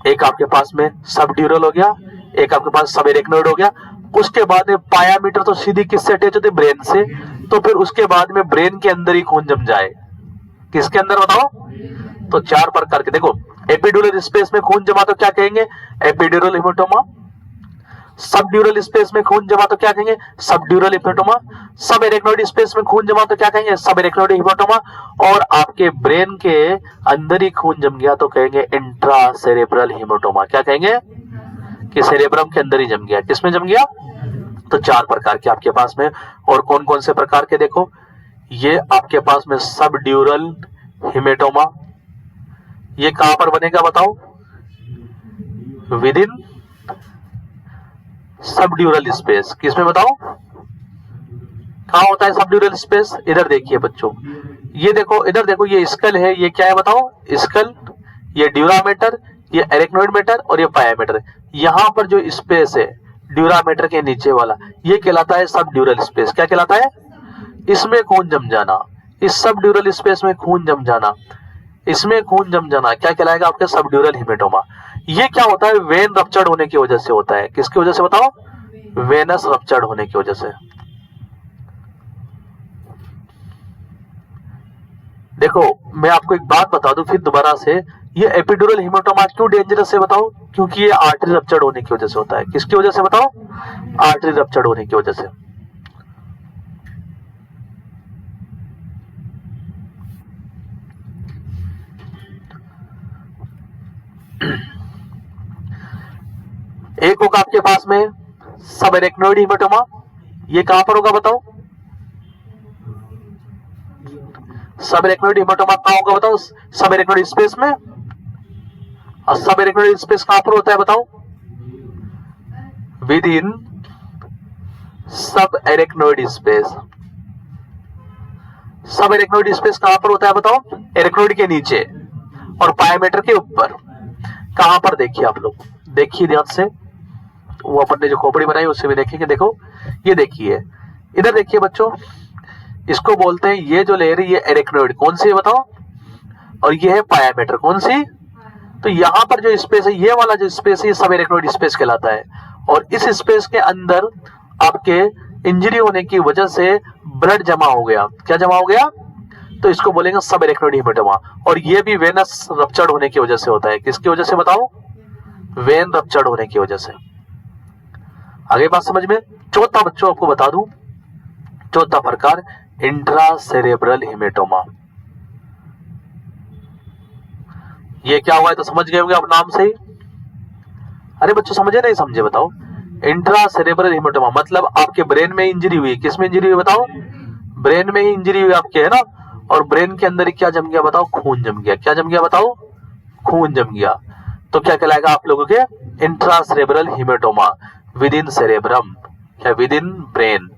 एक आपके पास में सबड्यूरल हो गया, एक आपके पास सबएरेक्नोइड हो गया। उसके बाद में पायामीटर तो सीधी किससे अटैच होती है, ब्रेन से, तो फिर उसके बाद में ब्रेन के अंदर ही खून जम जाए, किसके अंदर बताओ, तो 4 प्रकार के। देखो एपिड्यूरल स्पेस में खून जमा तो क्या कहेंगे, एपिड्यूरल हेमेटोमा। सबड्यूरल स्पेस में खून जमा तो क्या कहेंगे, सबड्यूरल हेमेटोमा। सबएरेक्नोइड स्पेस में खून जमा तो क्या कहेंगे, सबएरेक्नोइड हेमेटोमा। और आपके ब्रेन के अंदर ही खून जम गया तो कहेंगे इंट्रासेरेब्रल हेमेटोमा। क्या कहेंगे कि सेरेब्रम के अंदर ही जम गया, किसमें जम गया, तो 4 प्रकार के आपके पास में। और कौन कौन से प्रकार के, देखो ये आपके पास में सबड्यूरल हेमेटोमा, ये कहां पर बनेगा बताओ, विद इन सबड्यूरल स्पेस, किसमें बताओ, कहां होता है सबड्यूरल स्पेस, इधर देखिए बच्चों, ये देखो इधर देखो, ये स्कल है, ये क्या है बताओ, स्कल, ये ड्यूरामेटर, ये एरेक्नोइड मेटर और ये पायामेटर। यहां पर जो स्पेस है ड्यूरामेटर के नीचे वाला, ये कहलाता है सबड्यूरल स्पेस। क्या कहलाता है, इसमें खून जम जाना, इस सबड्यूरल स्पेस में खून जम जाना, इसमें खून जम जाना क्या कहलाएगा आपके सबड्यूरल हेमेटोमा। ये क्या होता है, वेन रप्चर्ड होने की वजह से होता है, किसकी वजह से बताओ, वेनस रप्चर्ड होने की वजह से। देखो मैं आपको एक बात बता दूं फिर दोबारा से, ये एपिड्यूरल हेमेटोमा क्यों डेंजरस है बताओ, क्योंकि ये आर्टरी रप्चर्ड होने की वजह से होता है। किसकी वजह से बताओ, आर्टरी रप्चर्ड होने की वजह से। एक होगा आपके पास में सबएरेक्नोइड हेमेटोमा, ये कहां पर होगा बताओ, सबएरेक्नोइड हेमेटोमा कहां होगा बताओ, सबएरेक्नोइड स्पेस में। और सबएरेक्नोइड स्पेस कहां पर होता है बताओ, विद इन सबएरेक्नोइड स्पेस। सबएरेक्नोइड स्पेस कहां पर होता है बताओ, एरेक्नोइड के नीचे और पायामेटर के ऊपर। कहां पर देखिए आप लोग, देखिए ध्यान से, वो अपन ने जो खोपड़ी बनाई उससे भी देखेंगे। देखो ये देखिए, इधर देखिए बच्चों, इसको बोलते हैं, ये जो लेयर है ये एरेक्नोइड, कौन सी है बताओ, और ये है पायामेटर, कौन सी, तो यहां पर जो स्पेस है, ये वाला जो स्पेस है ये सबएरेक्नोइड स्पेस कहलाता है। और इस स्पेस के अंदर आपके इंजरी होने की वजह से ब्लड जमा हो गया, क्या जमा हो गया, तो इसको बोलेंगे सबएरेक्नोइड हेमेटोमा। और ये भी वेनस रप्चर्ड होने की वजह से होता है, किसकी वजह से बताओ, वेन रप्चर्ड होने की वजह से। आगे बात समझ में। चौथा बच्चों आपको बता दूं, चौथा प्रकार इंट्रासेरेब्रल हेमेटोमा। ये क्या हुआ है तो समझ गए होंगे आप नाम से ही। अरे बच्चों समझे नहीं समझे बताओ, इंट्रासेरेब्रल हेमेटोमा मतलब आपके ब्रेन में इंजरी हुई, किसमें इंजरी हुई बताओ, ब्रेन में ही इंजरी हुई आपके, है ना। और ब्रेन के अंदर ही क्या जम गया बताओ, खून जम गया। क्या जम गया बताओ, खून जम गया। तो क्या कहलाएगा आप लोगों के, intracerebral haematoma with in cerebrum या विद इन ब्रेन।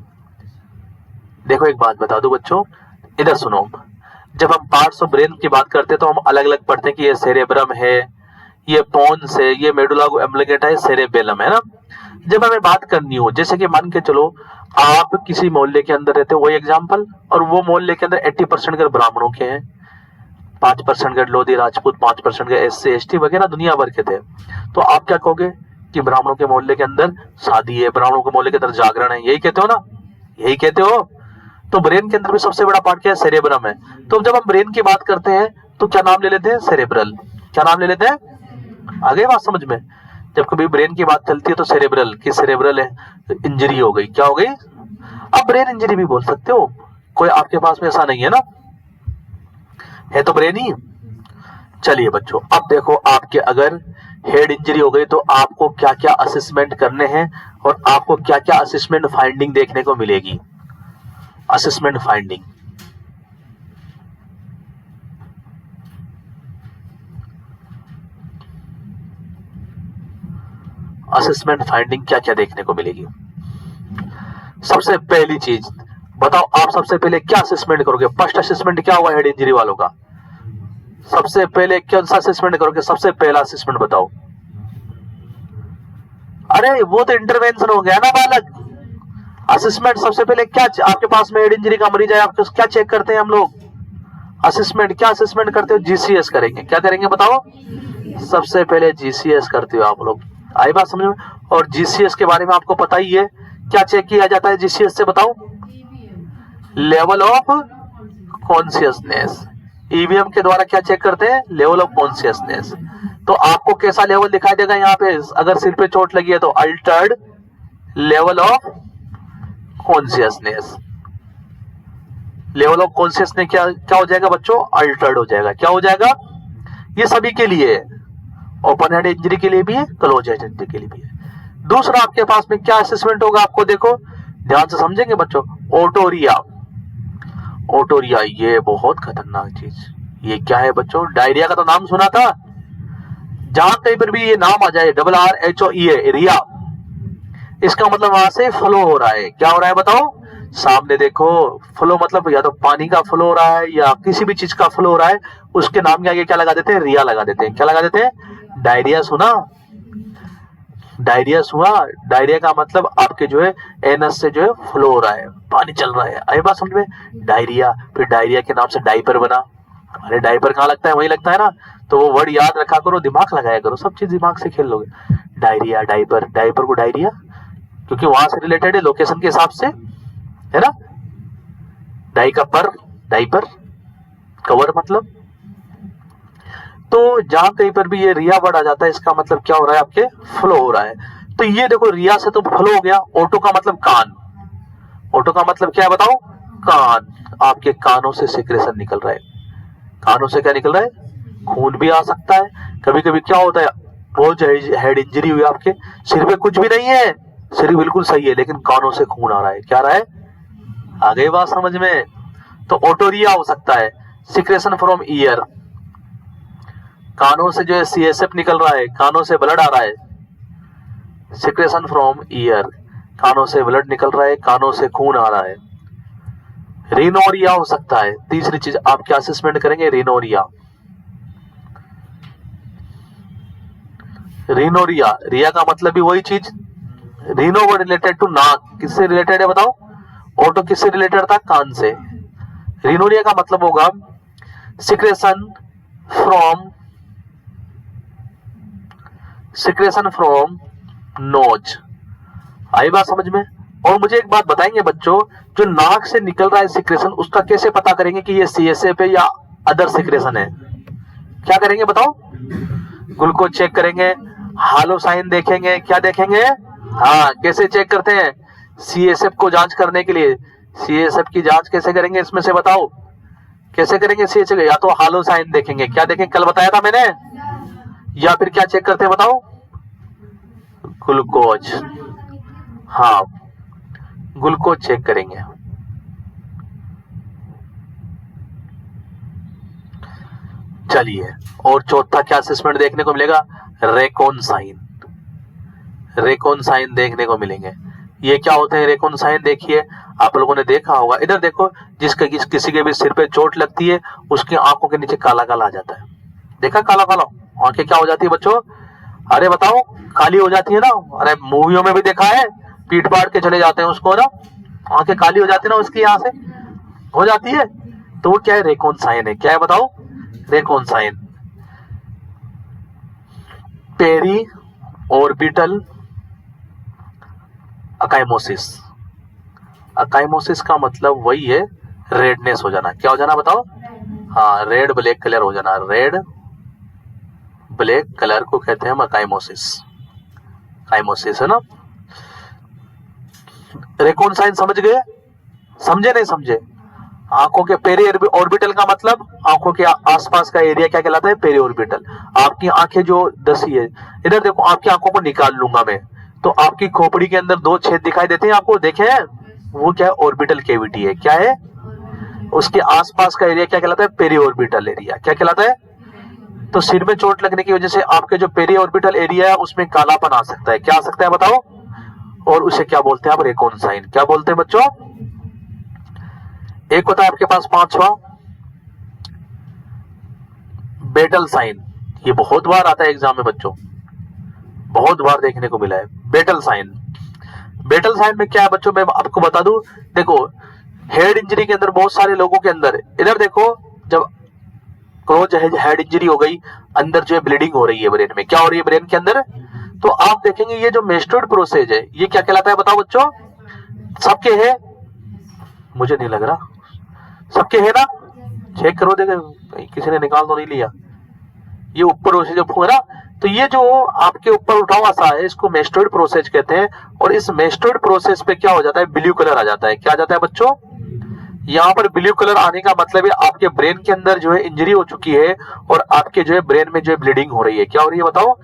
देखो एक बात बता दो बच्चों, इधर सुनो, जब हम पार्ट्स ऑफ ब्रेन की बात करते हैं तो हम अलग अलग पढ़ते हैं कि ये सेरेब्रम है, ये पोन्स है, ये मेडुला ऑब्लिंगेटा है, सेरेबेलम है ना। जब हमें बात करनी हो, जैसे कि मान के चलो आप किसी मोहल्ले के अंदर रहते हो, वही एग्जांपल, और वो मोहल्ले के अंदर 80% घर ब्राह्मणों के हैं, 5% घर लोधी राजपूत, 5% घर SC ST वगैरह दुनिया भर के थे। तो आप क्या कहोगे कि ब्राह्मणों के मोहल्ले के अंदर शादी है, ब्राह्मणों के मोहल्ले के अंदर जागरण है, यही कहते हो ना, यही कहते हो। तो ब्रेन के अंदर भी सबसे बड़ा पार्ट क्या है, सेरेब्रम है। तो जब हम ब्रेन की बात करते हैं तो क्या नाम ले लेते हैं, सेरेब्रल। क्या नाम ले लेते हैं, आगे बात समझ में। जब कभी ब्रेन की बात चलती है तो सेरेब्रल की, सेरेब्रल है इंजरी हो गई, क्या हो गई, अब ब्रेन इंजरी भी बोल सकते हो, कोई आपके पास में ऐसा नहीं है ना, है तो ब्रेन ही। चलिए बच्चों, अब देखो आपके अगर हेड इंजरी हो गई तो आपको क्या क्या असेसमेंट करने हैं और आपको क्या क्या असेसमेंट फाइंडिंग देखने को मिलेगी। असेसमेंट फाइंडिंग, असेसमेंट फाइंडिंग क्या क्या देखने को मिलेगी। सबसे पहली चीज बताओ, आप सबसे पहले क्या असेसमेंट करोगे? फर्स्ट असेसमेंट क्या होगा हेड इंजरी वालों का? सबसे पहले कौन सा असेसमेंट करोगे? सबसे पहला असेसमेंट बताओ। अरे वो तो इंटरवेंशन हो गया ना बालक। असेसमेंट सबसे पहले क्या, आपके पास में हेड इंजरी का मरीज है, आपको क्या चेक करते हैं हम लोग? असेसमेंट, क्या असेसमेंट करते हो? जीसीएस करेंगे। क्या करेंगे बताओ? सबसे पहले जीसीएस करते हो आप लोग। आई बात समझ में? और जीसीएस के बारे में आपको पता ही है, क्या चेक किया जाता है जीसीएस से बताओ? Level of consciousness. ईवीएम के द्वारा क्या चेक करते हैं? Level of consciousness. तो आपको कैसा लेवल दिखाई देगा यहाँ पे? अगर सिर पे चोट लगी है तो Altered level of consciousness. Level of consciousness क्या क्या हो जाएगा बच्चों? अल्टर्ड हो जाएगा। क्या हो जाएगा? ये सभी के लिए, ओपन हेड इंजरी के लिए भी है, क्लोज हेड इंजरी के लिए भी है। दूसरा आपके पास में क्या असेसमेंट होगा आपको, देखो ध्यान से समझेंगे बच्चों। ओटोरिया। ओटोरिया ये बहुत खतरनाक चीज, ये क्या है बच्चों? डायरिया का तो नाम सुना था, जहां कहीं पर भी ये नाम आ जाए RRHOEA, रिया, इसका मतलब वहां से फ्लो हो रहा है। क्या हो रहा है बताओ? सामने देखो, फ्लो मतलब या तो पानी का फ्लो हो रहा है या किसी भी चीज का फ्लो हो रहा है, उसके नाम के आगे क्या लगा देते हैं? रिया लगा देते हैं। क्या लगा देते हैं? डायरिया सुना? डायरिया हुआ, डायरिया का मतलब आपके जो है एनस से जो है फ्लो हो रहा है, पानी चल रहा है। आई बात समझ में? डायरिया, फिर डायरिया के नाम से डायपर बना। अरे डायपर कहाँ लगता है? वही लगता है ना। तो वो वर्ड याद रखा करो, दिमाग लगाया करो, सब चीज दिमाग से खेल लोगे। डायरिया, डायपर, डायपर को डायरिया क्योंकि वहां से रिलेटेड है लोकेशन के हिसाब से, है ना। डाई का पर, डायपर, कवर मतलब। तो जहां कहीं पर भी ये रिया वर्ड आ जाता है, इसका मतलब क्या हो रहा है? आपके फ्लो हो रहा है। तो ये देखो, रिया से तो फ्लो हो गया। ओटो का मतलब कान। ओटो का मतलब क्या है बताओ? कान। आपके कानों से सिक्रेशन निकल रहा है। कानों से क्या निकल रहा है? खून भी आ सकता है। कभी कभी क्या होता है, रोज हेड इंजरी हुई आपके, सिर पे कुछ भी नहीं है, सिर बिल्कुल सही है, लेकिन कानों से खून आ रहा है। क्या आ रहा है? आ गई बात समझ में? तो ओटोरिया हो सकता है। सिक्रेशन फ्रॉम ईयर, कानों से जो है CSF निकल रहा है, कानों से ब्लड आ रहा है। सिक्रेशन फ्रॉम ईयर, कानों से ब्लड निकल रहा है, कानों से खून आ रहा है। रिनोरिया हो सकता है। तीसरी चीज आप क्या असेसमेंट करेंगे? रिनोरिया। रिनोरिया, रिया का मतलब भी वही चीज। रिनो वर्ड रिलेटेड टू नाक, किससे रिलेटेड है बताओ? ओटो किससे रिलेटेड था? कान से। रिनोरिया का मतलब होगा secretion from, secretion from nose. आई बात समझ में? और मुझे एक बात बताएंगे बच्चों, जो नाक से निकल रहा है सिक्रेशन, उसका कैसे पता करेंगे कि ये CSF है या अदर सिक्रेशन है? क्या करेंगे बताओ? ग्लूकोज चेक करेंगे, हालोसाइन देखेंगे। क्या देखेंगे? हाँ, कैसे चेक करते हैं? CSF को जांच करने के लिए। CSF की जांच कैसे करेंगे इसमें से बताओ? कैसे करेंगे CSF? या तो हालोसाइन देखेंगे। क्या देखेंगे? कल बताया था मैंने। या फिर क्या चेक करते हैं बताओ? ग्लूकोज। हाँ, ग्लूकोज चेक करेंगे। चलिए, और चौथा क्या असेसमेंट देखने को मिलेगा? रेकोनसाइन। रेकोनसाइन देखने को मिलेंगे। ये क्या होते हैं रेकोनसाइन? देखिए, आप लोगों ने देखा होगा, इधर देखो, किसी के भी सिर पे चोट लगती है, उसकी आंखों के नीचे काला काला आ जाता है। देखा? काला काला आंखें क्या हो जाती है बच्चों? अरे बताओ, काली हो जाती है ना। अरे मूवियों में भी देखा है, पीट पाट के चले जाते हैं उसको ना, आंखें काली हो जाती है ना उसकी, यहां से हो जाती है। तो वो क्या है? रेकोनसाइन है। क्या है बताओ? रेकोनसाइन। Peri orbital अकाइमोसिस। अकाइमोसिस का मतलब वही है, रेडनेस हो जाना। क्या हो जाना बताओ? हाँ, रेड ब्लैक कलर हो जाना। रेड ब्लैक कलर को कहते हैं हम अकाइमोसिस। अकाइमोसिस है ना। रेकोनसाइन समझ गए? समझे नहीं समझे? आंखों के पेरी ऑर्बिटल का मतलब आंखों के आसपास का एरिया क्या कहलाता है? Periorbital. आपकी आंखें जो दसी है, इधर देखो आपकी आंखों को निकाल लूंगा मैं, तो आपकी खोपड़ी के अंदर 2 छेद दिखाई देते हैं आपको, देखे हैं? वो क्या है? ऑर्बिटल कैविटी है। क्या है? उसके आसपास का एरिया क्या कहलाता है? Periorbital area. क्या कहलाता है? तो सिर में चोट लगने की वजह से आपके जो पेरी ऑर्बिटल एरिया है उसमें कालापन आ सकता है। क्या आ सकता है बताओ? और उसे क्या बोलते हैं आप? रेकोनसाइन। क्या बोलते हैं बच्चों? एक होता है आपके पास 5वां बेटल साइन। ये बहुत बार आता है एग्जाम में बच्चों, बहुत बार देखने को मिला है बेटल साइन। बेटल साइन में क्या है बच्चों, मैं आपको बता दूं, देखो हेड इंजरी के अंदर बहुत सारे लोगों के अंदर, इधर देखो जब क्लोज हेड इंजरी हो गई, अंदर जो है ब्लीडिंग हो रही है ब्रेन में। क्या हो रही है ब्रेन के अंदर? तो आप देखेंगे ये जो मेस्टोइड प्रोसेस है ये क्या कहलाता है बताओ बच्चों? सबके है? मुझे नहीं लग रहा सबके है ना। चेक करो, देखो किसी ने निकाल तो नहीं लिया। ये ऊपर से जब ना, तो ये जो आपके ऊपर उठा हुआ सा है इसको मेस्टोइड प्रोसेस कहते हैं। और इस मेस्टोइड प्रोसेस पे क्या हो जाता है? ब्लू कलर आ जाता है। क्या आ जाता है बच्चों? यहाँ पर ब्लू कलर आने का मतलब है आपके ब्रेन के अंदर जो है इंजरी हो चुकी है और आपके जो है ब्रेन में जो है ब्लीडिंग हो रही है। क्या हो रही है बताओ?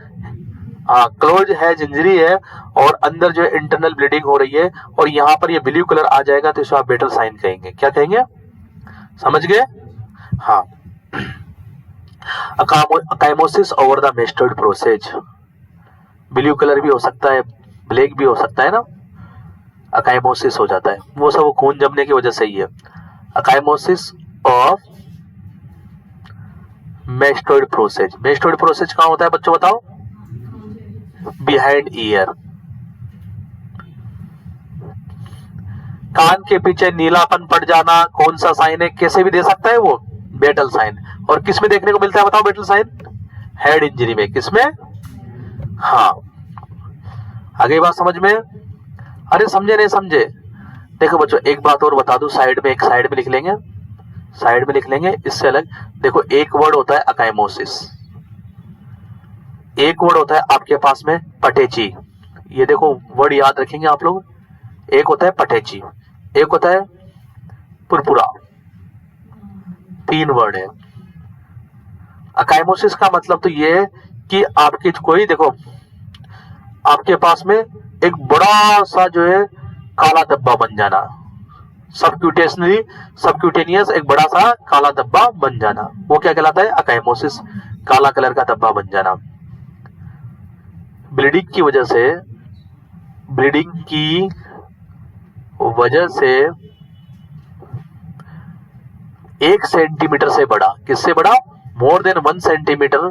क्लोज हैज इंजरी है और अंदर जो है इंटरनल ब्लीडिंग हो रही है और यहाँ पर ये ब्लू कलर आ जाएगा तो इसे आप बेटल साइन कहेंगे। क्या कहेंगे? समझ गए? हाँ। Ecchymosis over the mastoid process. Blue colour भी हो सकता है, ब्लैक भी हो सकता है ना। अकाइमोसिस हो जाता है, वो सब खून जमने की वजह से ही है। Ecchymosis of mastoid process. Mastoid process कहाँ होता है बच्चों बताओ? Behind year. कान के पीछे नीलापन पड़ जाना कौन सा साइन है? कैसे भी दे सकता है वो? Battle sign. और किस में देखने को मिलता है बताओ बेटल साइन? हेड इंजरी में। किसमें? हाँ। आगे बात समझ में? अरे समझे नहीं समझे? देखो बच्चों एक बात और बता दूं, साइड में, एक साइड में लिख लेंगे, साइड में लिख लेंगे इससे अलग। देखो एक वर्ड होता है अकाइमोसिस, एक वर्ड होता है आपके पास में पटेची। ये देखो वर्ड याद रखेंगे आप लोग। एक होता है पटेची, एक होता है पुरपुरा। 3 वर्ड है। अकाइमोसिस का मतलब तो ये है कि आपकी कोई, देखो आपके पास में एक बड़ा सा जो है काला धब्बा बन जाना, सबक्यूटेनियस एक बड़ा सा काला धब्बा बन जाना, वो क्या कहलाता है? अकाइमोसिस। काला कलर का धब्बा बन जाना ब्लीडिंग की वजह से, ब्लीडिंग की वजह से 1 सेंटीमीटर से बड़ा, किससे बड़ा? मोर देन 1 सेंटीमीटर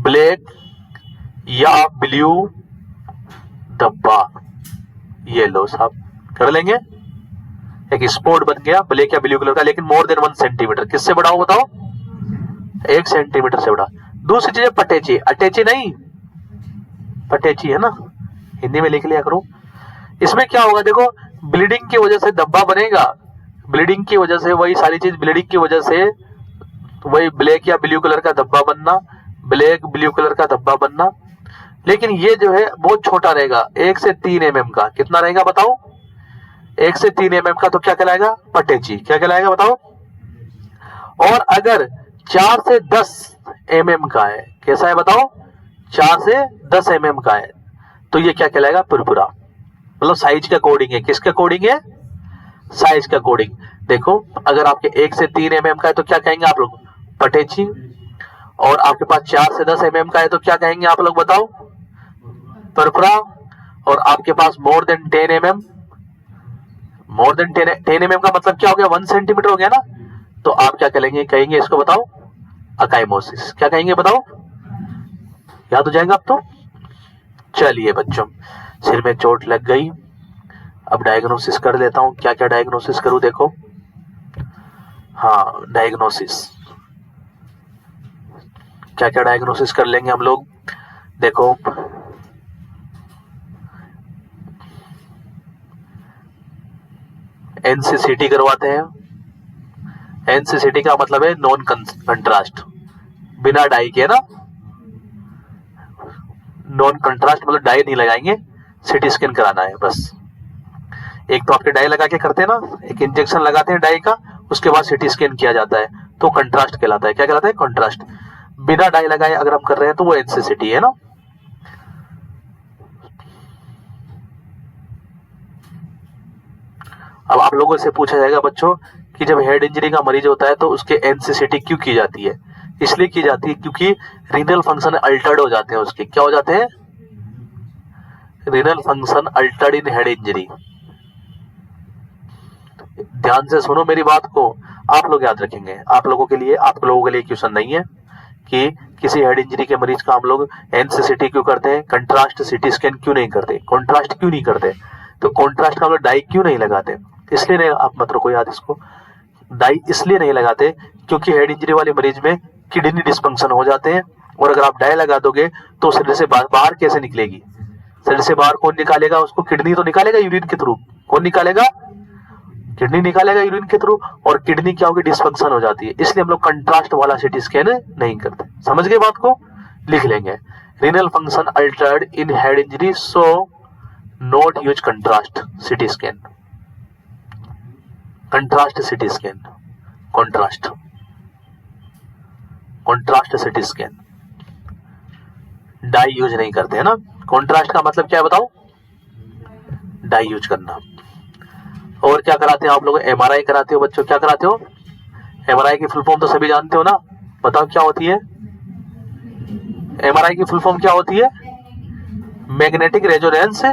ब्लैक या ब्लू धब्बा। ये लो साहब कर लेंगे, एक स्पॉट बन गया ब्लैक या ब्लू कलर का, लेकिन मोर देन 1 सेंटीमीटर। किससे बड़ा हो बताओ? 1 सेंटीमीटर से बड़ा। दूसरी चीज है पटेची, अटैची नहीं, पटेची है ना, हिंदी में लिख लिया करो। इसमें क्या होगा देखो, ब्लीडिंग की वजह से धब्बा बनेगा, ब्लीडिंग की वजह से, वही सारी चीज ब्लीडिंग की वजह से, वही ब्लैक या ब्लू कलर का धब्बा बनना, ब्लैक ब्लू कलर का धब्बा बनना। लेकिन ये जो है बहुत छोटा रहेगा, 1 से 3 mm का। कितना रहेगा बताओ? 1 से 3 mm का। तो क्या कहलाएगा? पटेची। क्या कहलाएगा बताओ? और अगर 4 से 10 mm का है, कैसा है बताओ? 4 से 10 mm का है तो ये क्या कहलाएगा? पुरपुरा। मतलब साइज के अकॉर्डिंग है। किसके अकॉर्डिंग है? साइज के अकॉर्डिंग। देखो अगर आपके 1 से 3 mm का है तो क्या कहेंगे आप लोग? पटेची। और आपके पास 4 से 10 mm का है तो क्या कहेंगे आप लोग बताओ? पुरपुरा। और आपके पास more than 10 mm, more than 10 mm का मतलब क्या हो गया? 1 सेंटीमीटर हो गया ना। तो आप क्या कहेंगे इसको बताओ? अकाइमोसिस। क्या कहेंगे बताओ? याद हो जाएगा अब तो। चलिए बच्चों, सिर में चोट लग गई, अब डायग्नोसिस कर लेता हूं। क्या क्या डायग्नोसिस करूं देखो। हाँ डायग्नोसिस, क्या क्या डायग्नोसिस कर लेंगे हम लोग। देखो एनसीसीटी करवाते हैं। एनसीसीटी का मतलब है नॉन कंट्रास्ट, बिना डाई के ना, नॉन कंट्रास्ट मतलब डाई नहीं लगाएंगे, सिटी स्कैन कराना है बस। एक तो आपके डाई लगा के करते हैं ना, एक इंजेक्शन लगाते हैं डाई का, उसके बाद सीटी स्कैन किया जाता है, तो कंट्रास्ट कहलाता है। क्या कहलाता है? कंट्रास्ट। बिना डाई लगाए अगर हम कर रहे हैं तो वो एनसीसीटी है ना। अब आप लोगों से पूछा जाएगा बच्चों कि जब हेड इंजरी का मरीज होता है तो उसके एनसीसीटी क्यों की जाती है? इसलिए की जाती है क्योंकि रीनल फंक्शन अल्टर्ड हो जाते हैं उसके। क्या हो जाते हैं? Renal function altered in head injury. ध्यान से सुनो मेरी बात को, आप लोग याद रखेंगे। आप लोगों के लिए क्वेश्चन नहीं है कि किसी हेड इंजरी के मरीज का हम लोग एनसीसीटी क्यों करते हैं, कंट्रास्ट सीटी स्कैन क्यों नहीं करते, कॉन्ट्रास्ट क्यों नहीं करते, तो कॉन्ट्रास्ट का हम लोग डाई क्यों नहीं लगाते? इसलिए नहीं, आप मत रखो याद इसको, डाई इसलिए नहीं लगाते क्योंकि हेड इंजरी वाले मरीज में किडनी डिस्फंक्शन हो जाते हैं, और अगर आप डाई लगा दोगे तो शरीर से बाहर कैसे निकलेगी? शरीर से बाहर कौन निकालेगा उसको? किडनी तो निकालेगा यूरिन के थ्रू। कौन निकालेगा? किडनी निकालेगा यूरिन के थ्रू, और किडनी क्या होगी? डिस्फंक्शन हो जाती है। इसलिए हम लोग कंट्रास्ट वाला सीटी स्कैन नहीं करते। समझ गए बात को? लिख लेंगे, renal function altered in head injury, so not use contrast CT scan. Contrast CT scan, contrast CT scan, dye use नहीं करते है ना। कॉन्ट्रास्ट का मतलब क्या है बताओ? डाई यूज करना। और क्या कराते हो आप लोग? एमआरआई कराते हो बच्चों। क्या कराते हो? एमआरआई की फुल फॉर्म तो सभी जानते हो ना, बताओ क्या होती है? एमआरआई की फुल फॉर्म क्या होती है? Magnetic resonance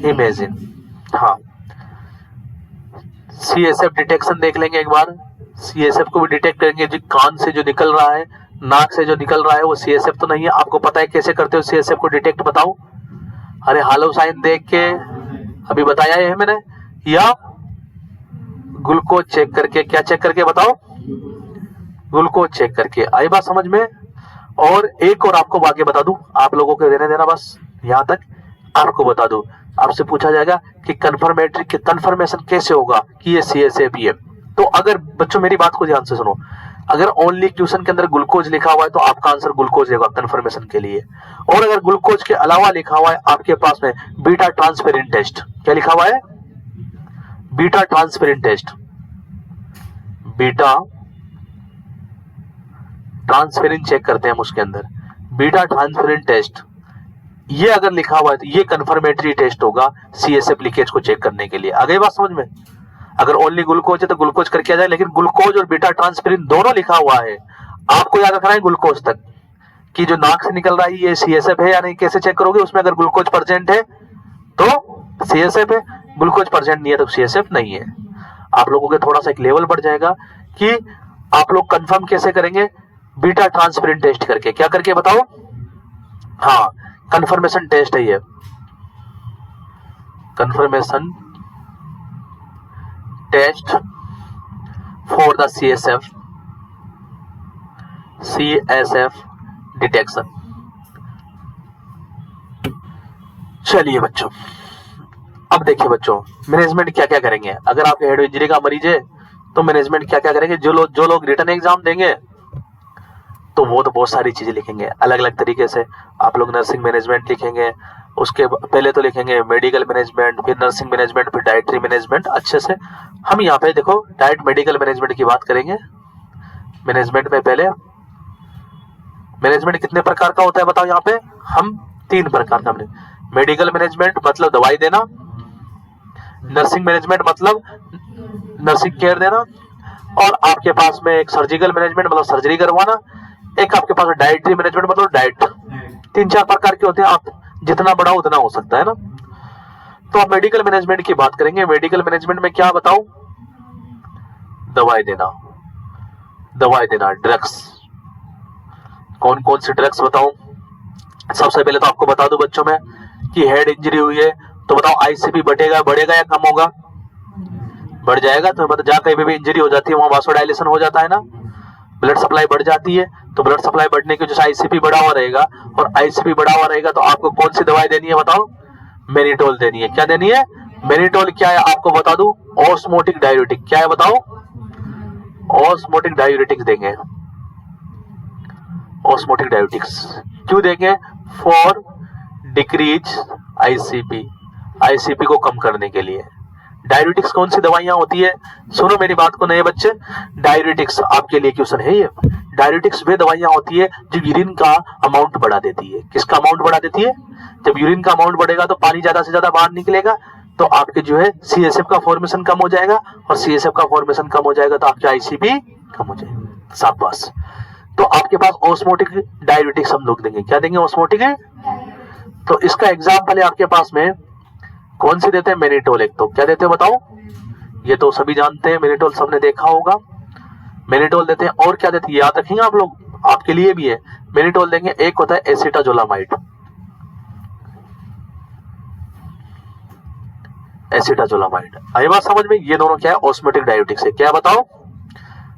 imaging. हाँ, सीएसएफ डिटेक्शन देख लेंगे एक बार। सीएसएफ को भी डिटेक्ट करेंगे, जो कान से जो निकल रहा है, नाक से जो निकल रहा है, वो सीएसएफ तो नहीं है। आपको पता है कैसे करते हो सीएसएफ को डिटेक्ट? बताओ। अरे हालो साइन देख के अभी बताया है मैंने, या ग्लूकोज चेक करके। क्या चेक करके? बताओ। ग्लूकोज चेक करके। आई बात समझ में? और एक और आपको आगे बता दूं, आप लोगों को रहने देना बस यहां तक। आपको बता दूं, आपसे पूछा जाएगा कि कन्फर्मेशन कैसे होगा कि ये सीएसएफ है। तो अगर बच्चों मेरी बात को ध्यान से सुनो, अगर ओनली क्वेश्चन के अंदर ग्लूकोज लिखा हुआ है तो आपका आंसर ग्लूकोज होगा कन्फर्मेशन के लिए। और अगर ग्लूकोज के अलावा लिखा हुआ है आपके पास में बीटा ट्रांसफेरिन टेस्ट। क्या लिखा हुआ है? Beta transferrin test. Beta transferrin check करते हैं हम उसके अंदर, बीटा ट्रांसफेरिन टेस्ट। ये अगर लिखा हुआ है तो ये कंफर्मेटरी टेस्ट होगा सीएसएफ लीकेज को चेक करने के लिए। आ गई बात समझ में? अगर ओनली ग्लूकोज है तो ग्लूकोज करके आ जाए, लेकिन ग्लूकोज और बीटा ट्रांसफेरिन दोनों लिखा हुआ है। आपको याद रखना है ग्लूकोज तक कि जो नाक से निकल रहा है ये सीएसएफ है या नहीं। कैसे चेक करोगे? उसमें अगर ग्लूकोज प्रेजेंट है तो सीएसएफ है, ग्लूकोज प्रेजेंट नहीं है तो सीएसएफ नहीं है। आप लोगों के थोड़ा सा एक लेवल बढ़ जाएगा कि आप लोग कंफर्म कैसे करेंगे? बीटा ट्रांसफेरिन टेस्ट करके। क्या करके बताओ? हाँ, कंफर्मेशन टेस्ट है ये, confirmation test for the CSF detection. चलिए बच्चों, अब देखिए बच्चों, मैनेजमेंट क्या क्या करेंगे। अगर आपके हेड इंजरी का मरीज है तो मैनेजमेंट क्या क्या करेंगे? जो लोग रिटर्न एग्जाम देंगे तो वो तो बहुत सारी चीजें लिखेंगे अलग अलग तरीके से। आप लोग नर्सिंग मैनेजमेंट लिखेंगे, उसके पहले तो लिखेंगे मेडिकल मैनेजमेंट, फिर नर्सिंग मैनेजमेंट, फिर डाइटरी मैनेजमेंट। अच्छे से हम यहाँ पे देखो डाइट मेडिकल मैनेजमेंट की बात करेंगे। मैनेजमेंट में पहले मैनेजमेंट कितने प्रकार का होता है बताओ? यहाँ पे हम 3 प्रकार का। मेडिकल मैनेजमेंट मतलब दवाई देना, नर्सिंग मैनेजमेंट मतलब नर्सिंग केयर देना, और आपके पास में एक सर्जिकल मैनेजमेंट मतलब सर्जरी करवाना, एक आपके पास डाइटरी मैनेजमेंट मतलब डाइट। 3-4 प्रकार के होते हैं, आप जितना बड़ा उतना हो सकता है ना। तो आप मेडिकल मैनेजमेंट की बात करेंगे। मेडिकल मैनेजमेंट में क्या बताओ? दवाई देना, ड्रग्स। कौन कौन सी ड्रग्स बताओ? सबसे पहले तो आपको बता दूं बच्चों में कि हेड इंजरी हुई है तो बताओ आईसीपी बढ़ेगा या कम होगा? बढ़ जाएगा। तो मतलब जहां कहीं भी इंजरी हो जाती है वहां वासोडाइलेशन हो जाता है ना, ब्लड सप्लाई बढ़ जाती है। तो ब्लड सप्लाई बढ़ने की वजह से आईसीपी बढ़ा हुआ रहेगा, और आईसीपी बढ़ा हुआ रहेगा तो आपको कौन सी दवाई देनी है बताओ? मेनिटोल देनी है। क्या देनी है? मेनिटोल। क्या है आपको बता दूं? Osmotic diuretic. क्या है बताओ? ऑस्मोटिक डायूरेटिक्स देंगे। ऑस्मोटिक डायूरेटिक्स क्यों देंगे? फॉर डिक्रीज आईसीपी, आईसीपी को कम करने के लिए। डाययूरेटिक्स कौन सी दवाइयां होती है? सुनो मेरी बात को नए बच्चे, डाययूरेटिक्स आपके लिए क्वेश्चन है ये। डाययूरेटिक्स वे दवाइयां होती है जो यूरिन का अमाउंट बढ़ा देती है। किसका अमाउंट बढ़ा देती है? जब यूरिन का अमाउंट बढ़ेगा तो पानी ज्यादा से ज्यादा बाहर निकलेगा, तो आपके जो है CSF का फॉर्मेशन कम हो जाएगा, और CSF का फॉर्मेशन कम हो जाएगा तो आपके ICP कम हो जाएगा। शाबाश। तो आपके पास ऑस्मोटिक डाययूरेटिक्स हम लोग देंगे। क्या देंगे? ऑस्मोटिक। तो इसका एग्जाम्पल है आपके पास में कौन सी देते हैं? मेनिटोल। एक तो क्या देते हैं बताओ? ये तो सभी जानते हैं, मेनिटोल सबने देखा होगा। मेनिटोल देते हैं, और क्या देते हैं याद रखेंगे आप लोग, आपके लिए भी है। मेनिटोल देंगे, एक होता है एसिटाजोलामाइड। एसिटाजोलामाइड आई बात समझ में? ये दोनों क्या है? ऑस्मोटिक डाययूरेटिक्स है। क्या बताओ?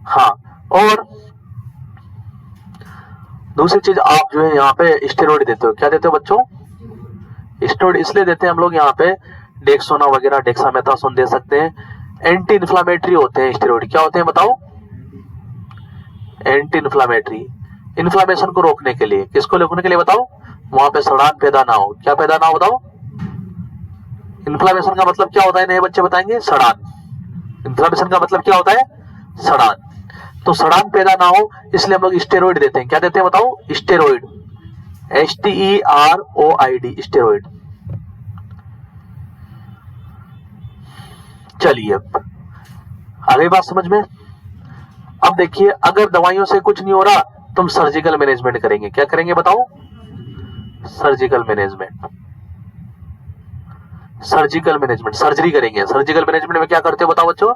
हाँ। और दूसरी चीज आप जो है यहाँ पे स्टेरॉइड देते हो। क्या देते हो बच्चों? स्टेरॉइड इसलिए देते हैं हम लोग यहाँ पे, डेक्सोना वगैरह, डेक्सामेथासोन दे सकते हैं। एंटी इन्फ्लामेटरी होते हैं स्टेरॉइड। क्या होते हैं बताओ? एंटी इन्फ्लामेटरी, इन्फ्लामेशन को रोकने के लिए। किसको रोकने के लिए बताओ? वहां पे सड़ान पैदा ना हो। क्या पैदा ना हो बताओ? इन्फ्लामेशन का मतलब क्या होता है? नए बच्चे बताएंगे। सड़ान। इन्फ्लामेशन का मतलब क्या होता है? सड़ान। तो सड़ान पैदा ना हो इसलिए हम लोग स्टेरॉइड देते हैं। क्या देते हैं बताओ? स्टेरॉइड। STEROID, steroid. चलिए अब आगे बात समझ में। अब देखिए, अगर दवाइयों से कुछ नहीं हो रहा तो हम सर्जिकल मैनेजमेंट करेंगे। क्या करेंगे बताओ? Surgical management. Surgical management, surgery करेंगे। सर्जिकल मैनेजमेंट में क्या करते हो बताओ बच्चों?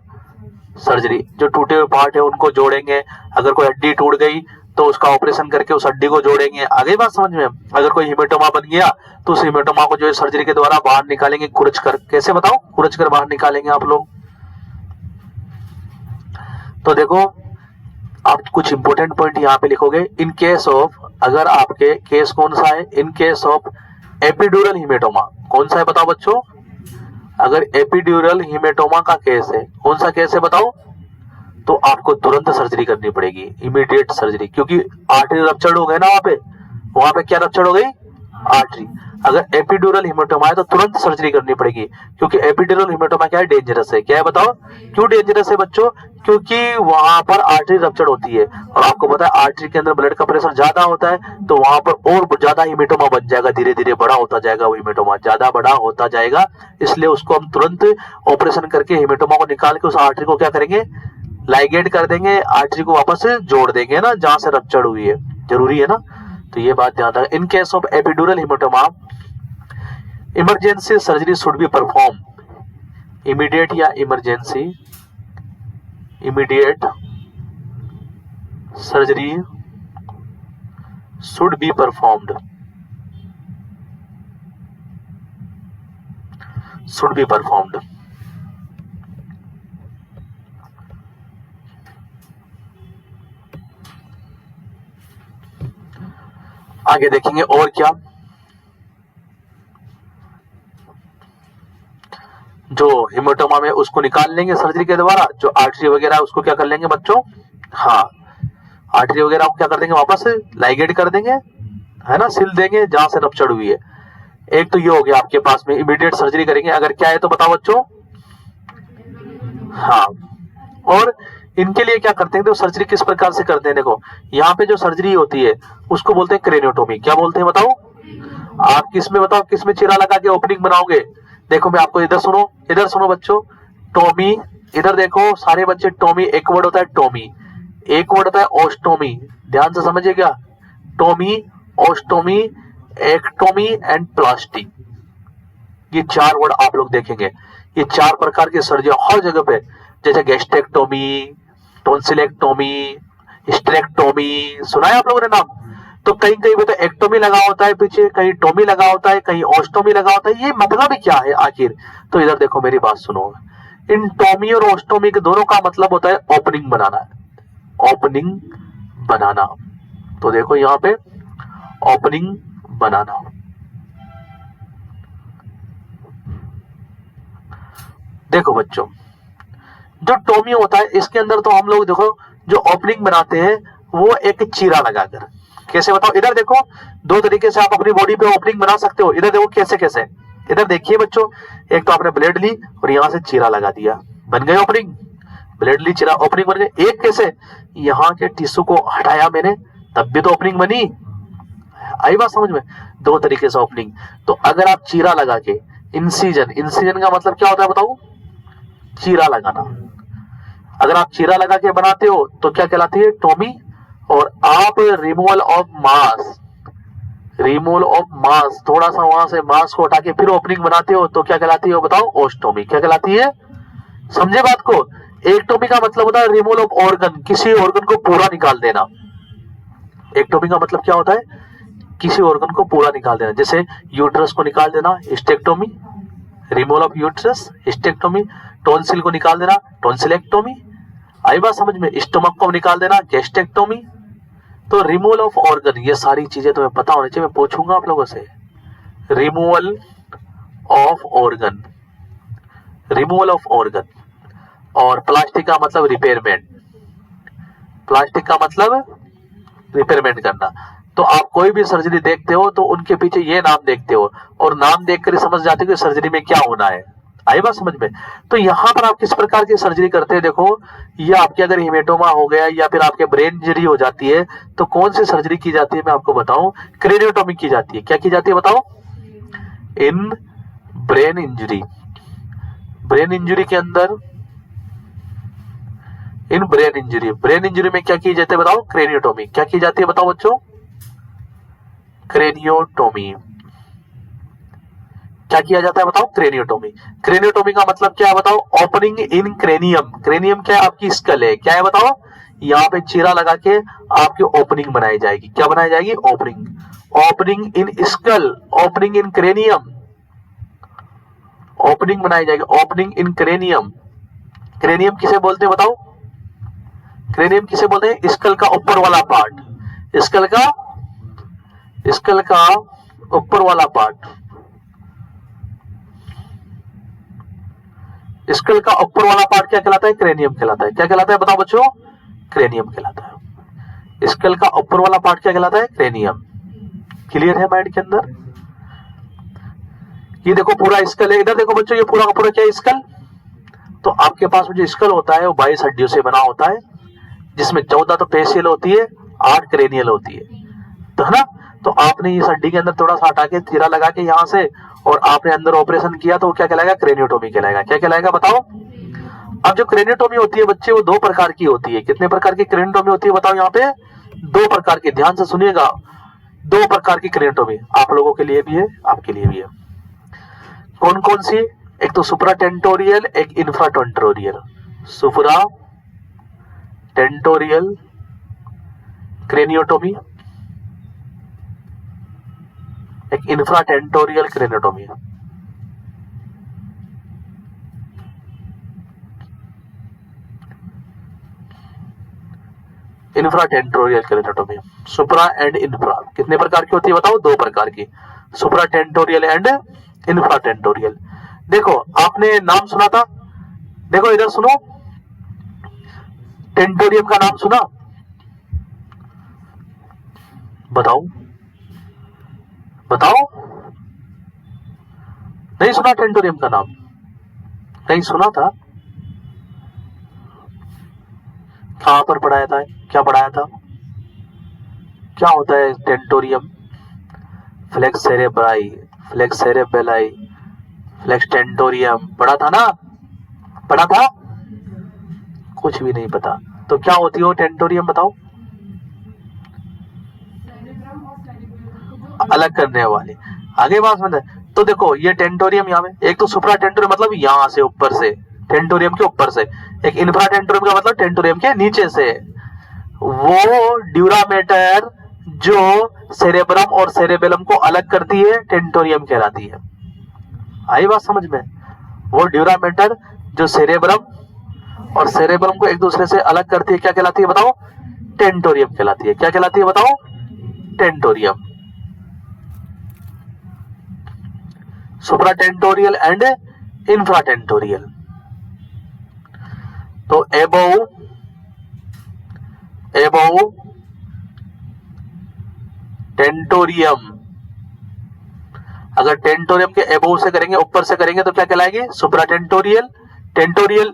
सर्जरी। जो टूटे हुए पार्ट है उनको जोड़ेंगे। अगर कोई हड्डी टूट गई तो उसका ऑपरेशन करके उस हड्डी को जोड़ेंगे। आगे बात समझ में। अगर कोई हिमेटोमा बन गया तो उस हिमेटोमा को जो है सर्जरी के द्वारा बाहर निकालेंगे, खुरच कर। कैसे बताओ? खुरच कर बाहर निकालेंगे आप लोग। तो देखो, आप कुछ इंपोर्टेंट पॉइंट यहाँ पे लिखोगे। इन केस ऑफ, अगर आपके केस कौन सा है? इन केस ऑफ एपिड्यूरल हिमेटोमा। कौन सा है बताओ बच्चों? अगर एपिड्यूरल हिमेटोमा का केस है, कौन सा केस है बताओ? तो आपको तुरंत सर्जरी करनी पड़ेगी, इमीडिएट सर्जरी, क्योंकि आर्टरी रप्चर्ड हो गए ना वहां पे क्या रप्चर्ड हो गई? आर्टरी। अगर एपिड्यूरल हिमेटोमा है तो तुरंत सर्जरी करनी पड़ेगी, क्योंकि एपिड्यूरल हिमेटोमा क्या है? डेंजरस है। क्या है बताओ? क्यों डेंजरस है बच्चों? क्योंकि वहां पर आर्टरी रप्चर्ड होती है, और आपको पता है आर्टरी के अंदर ब्लड का प्रेशर ज्यादा होता है, तो वहां पर और ज्यादा हिमेटोमा बन जाएगा। धीरे धीरे बड़ा होता जाएगा, वो हिमेटोमा ज्यादा बड़ा होता जाएगा। इसलिए उसको हम तुरंत ऑपरेशन करके हिमेटोमा को निकाल के उस आर्टरी को क्या करेंगे? लाइगेट कर देंगे, आर्टरी को वापस जोड़ देंगे ना जहां से रप्चर्ड हुई है। जरूरी है ना, तो ये बात ध्यान रखना। In case of epidural haematoma, emergency surgery should be perform. Immediate या emergency, immediate surgery should be performed, should be performed. आगे देखेंगे और क्या। जो हिमेटोमा में उसको निकाल लेंगे सर्जरी के द्वारा, जो आर्टरी वगैरह उसको क्या कर लेंगे बच्चों? हाँ, आर्टरी वगैरह को क्या कर देंगे? वापस लाइगेट कर देंगे, है ना, सिल देंगे जहां से रप्चर्ड हुई है। एक तो ये हो गया आपके पास में, इमीडिएट सर्जरी करेंगे। अगर क्या है तो बताओ बच्चों? हाँ। और इनके लिए क्या करते हैं? तो सर्जरी किस प्रकार से करते हैं? देखो, यहाँ पे जो सर्जरी होती है उसको बोलते हैं क्रेनियोटोमी। क्या बोलते हैं बताओ? आप किसमें बताओ, किसमें चीरा लगा के ओपनिंग बनाओगे? देखो मैं आपको, इधर सुनो बच्चों। टोमी, इधर देखो सारे बच्चे। टोमी एक वर्ड होता है, टोमी एक वर्ड होता है, ओस्टोमी। ध्यान से समझिएगा, टोमी, ओस्टोमी, एक्टोमी एंड प्लास्टी। ये चार वर्ड आप लोग देखेंगे। ये चार प्रकार की सर्जरी हर जगह पे, जैसे गैस्ट्रेक्टोमी, टोंसिलेक्टोमी, हिस्टेरेक्टोमी, सुना है आप लोगों ने नाम? तो कहीं कहीं पे तो एक्टोमी लगा होता है पीछे, कहीं टोमी लगा होता है, कहीं ओस्टोमी लगा होता है। ये मतलब क्या है आखिर? तो इधर देखो, मेरी बात सुनो। इन टोमी और ओस्टोमी के दोनों का मतलब होता है ओपनिंग बनाना, ओपनिंग बनाना। तो देखो यहाँ पे ओपनिंग बनाना। देखो बच्चों, जो टोमी होता है इसके अंदर तो हम लोग देखो जो ओपनिंग बनाते हैं वो एक चीरा लगाकर। कैसे बताओ? इधर देखो, दो तरीके से आप अपनी बॉडी पे ओपनिंग बना सकते हो। इधर देखो कैसे कैसे, इधर देखिए बच्चों, एक तो आपने ब्लेड ली और यहां से चीरा लगा दिया, बन गई ओपनिंग। ब्लेड ली, चीरा, ओपनिंग बन गई। एक कैसे, यहाँ के टिश्यू को हटाया मैंने, तब भी तो ओपनिंग बनी। आई बात समझ में? दो तरीके से ओपनिंग। तो अगर आप चीरा लगा के, इंसिजन, इंसिजन का मतलब क्या होता है बताओ? चीरा लगाना। अगर आप चीरा लगा के बनाते हो तो क्या कहलाती है? टोमी। और आप removal of mass, removal of mass, थोड़ा सा वहां से मास को हटा के फिर ओपनिंग बनाते हो तो क्या कहलाती है बताओ? ओस्टोमी। क्या कहलाती है? समझे बात को? एक्टोमी का मतलब होता है रिमूवल ऑफ ऑर्गन, किसी ऑर्गन को पूरा निकाल देना। एक्टोमी का मतलब क्या होता है? किसी ऑर्गन को पूरा निकाल देना। जैसे यूट्रस को निकाल देना, स्टेक्टोमी, रिमूवल ऑफ यूट्रस, स्टेक्टोमी। टॉन्सिल को निकाल देना, टॉन्सिलेक्टोमी। आई बात समझ में? स्टमक को निकाल देना, गैस्ट्रेक्टोमी। तो रिमूवल ऑफ ऑर्गन, ये सारी चीजें तुम्हें पता होनी चाहिए, मैं पूछूंगा आप लोगों से। Removal of organ, removal of organ. और प्लास्टिक का मतलब रिपेयरमेंट, प्लास्टिक का मतलब रिपेयरमेंट करना। तो आप कोई भी सर्जरी देखते हो तो उनके पीछे ये नाम देखते हो और नाम देखकर समझ जाते हो कि सर्जरी में क्या होना है। आई बात समझ में? तो यहां पर आप किस प्रकार की सर्जरी करते हैं देखो, ये आपके अगर हेमेटोमा हो गया या फिर आपके ब्रेन इंजरी हो जाती है तो कौन सी सर्जरी की जाती है मैं आपको बताऊं? क्रेनियोटोमी की जाती है। क्या की जाती है बताओ? In brain injury, brain injury के अंदर, in brain injury, brain injury में क्या की जाती है बताओ? क्रेनियोटोमी। क्या की जाती है बताओ बच्चों? क्रेनियोटोमी। क्या किया जाता है बताओ? क्रेनियोटोमी। क्रेनियोटोमी का मतलब क्या है बताओ? Opening in cranium. क्रेनियम क्या है? आपकी स्कल है। क्या है बताओ? यहाँ पे चीरा लगा के आपकी ओपनिंग बनाई जाएगी। क्या बनाई जाएगी? Opening. Opening in school, opening in cranium, opening बनाई जाएगी, ओपनिंग इन क्रेनियम। क्रेनियम किसे बोलते हैं बताओ? क्रेनियम किसे बोलते हैं? स्कल का ऊपर वाला पार्ट, स्कल का, स्कल का ऊपर वाला पार्ट, स्कल का ऊपर वाला पार्ट क्या कहलाता है? क्रेनियम कहलाता है। क्या कहलाता है बताओ बच्चों? क्रेनियम कहलाता है। स्कल का ऊपर वाला पार्ट क्या कहलाता है? क्रेनियम। क्लियर है माइंड के अंदर? ये देखो पूरा स्कल है, इधर देखो बच्चों, ये पूरा का पूरा क्या है? स्कल। तो आपके पास में जो स्कल होता है वो 22 हड्डियों से बना होता है, जिसमें 14 तो फेशियल होती है, 8 क्रेनियल होती है, तो है ना? तो आपने इस हड्डी के अंदर थोड़ा सा हटा के चीरा लगा के यहां से और आपने अंदर ऑपरेशन किया तो क्या कहलाएगा? क्रेनियोटोमी कहलाएगा। क्या कहलाएगा बताओ? अब जो क्रेनियोटोमी होती है बच्चे वो दो प्रकार की होती है। कितने प्रकार की क्रेनियोटोमी होती है बताओ? यहाँ पे दो प्रकार की, ध्यान से सुनिएगा, दो प्रकार की क्रेनियोटोमी आप लोगों के लिए भी है, आपके लिए भी है। कौन कौन सी? एक तो सुप्राटेंटोरियल, एक इंफ्राटेंटोरियल। सुप्रा टेंटोरियल क्रेनियोटोमी, एक infratentorial craniotomy. Infratentorial craniotomy, supra and infra कितने प्रकार की होती है बताओ? दो प्रकार की, सुप्राटेंटोरियल एंड इंफ्राटेंटोरियल। देखो आपने नाम सुना था, देखो इधर सुनो, टेंटोरियम का नाम सुना? बताओ बताओ, नहीं सुना टेंटोरियम का नाम? नहीं सुना था? कहां पर पढ़ाया था? क्या पढ़ाया था? क्या होता है tentorium? Falx cerebri, falx cerebelli, falx tentorium पढ़ा था ना? पढ़ा था? कुछ भी नहीं पता। तो क्या होती हो टेंटोरियम बताओ? अलग करने वाली। आगे बात समझ। तो देखो ये टेंटोरियम यहाँ में, एक तो सुप्रा टेंटोरियम मतलब यहाँ से ऊपर से, टेंटोरियम के ऊपर से, एक इंफ्रा टेंटोरियम का मतलब टेंटोरियम के नीचे से। वो ड्यूरामेटर जो सेरेब्रम और सेरेबेलम को अलग करती है टेंटोरियम कहलाती है। आई बात समझ में? वो ड्यूरामेटर जो सेरेब्रम और सेरेबेलम को एक दूसरे से अलग करती है क्या कहलाती है बताओ? टेंटोरियम कहलाती है। क्या कहलाती है बताओ? टेंटोरियम। सुप्राटेंटोरियल एंड इंफ्राटेंटोरियल। तो एबोव टेंटोरियम, अगर टेंटोरियम के एबोव से करेंगे, ऊपर से करेंगे तो क्या कहलाएगी? सुप्राटेंटोरियल। टेंटोरियल,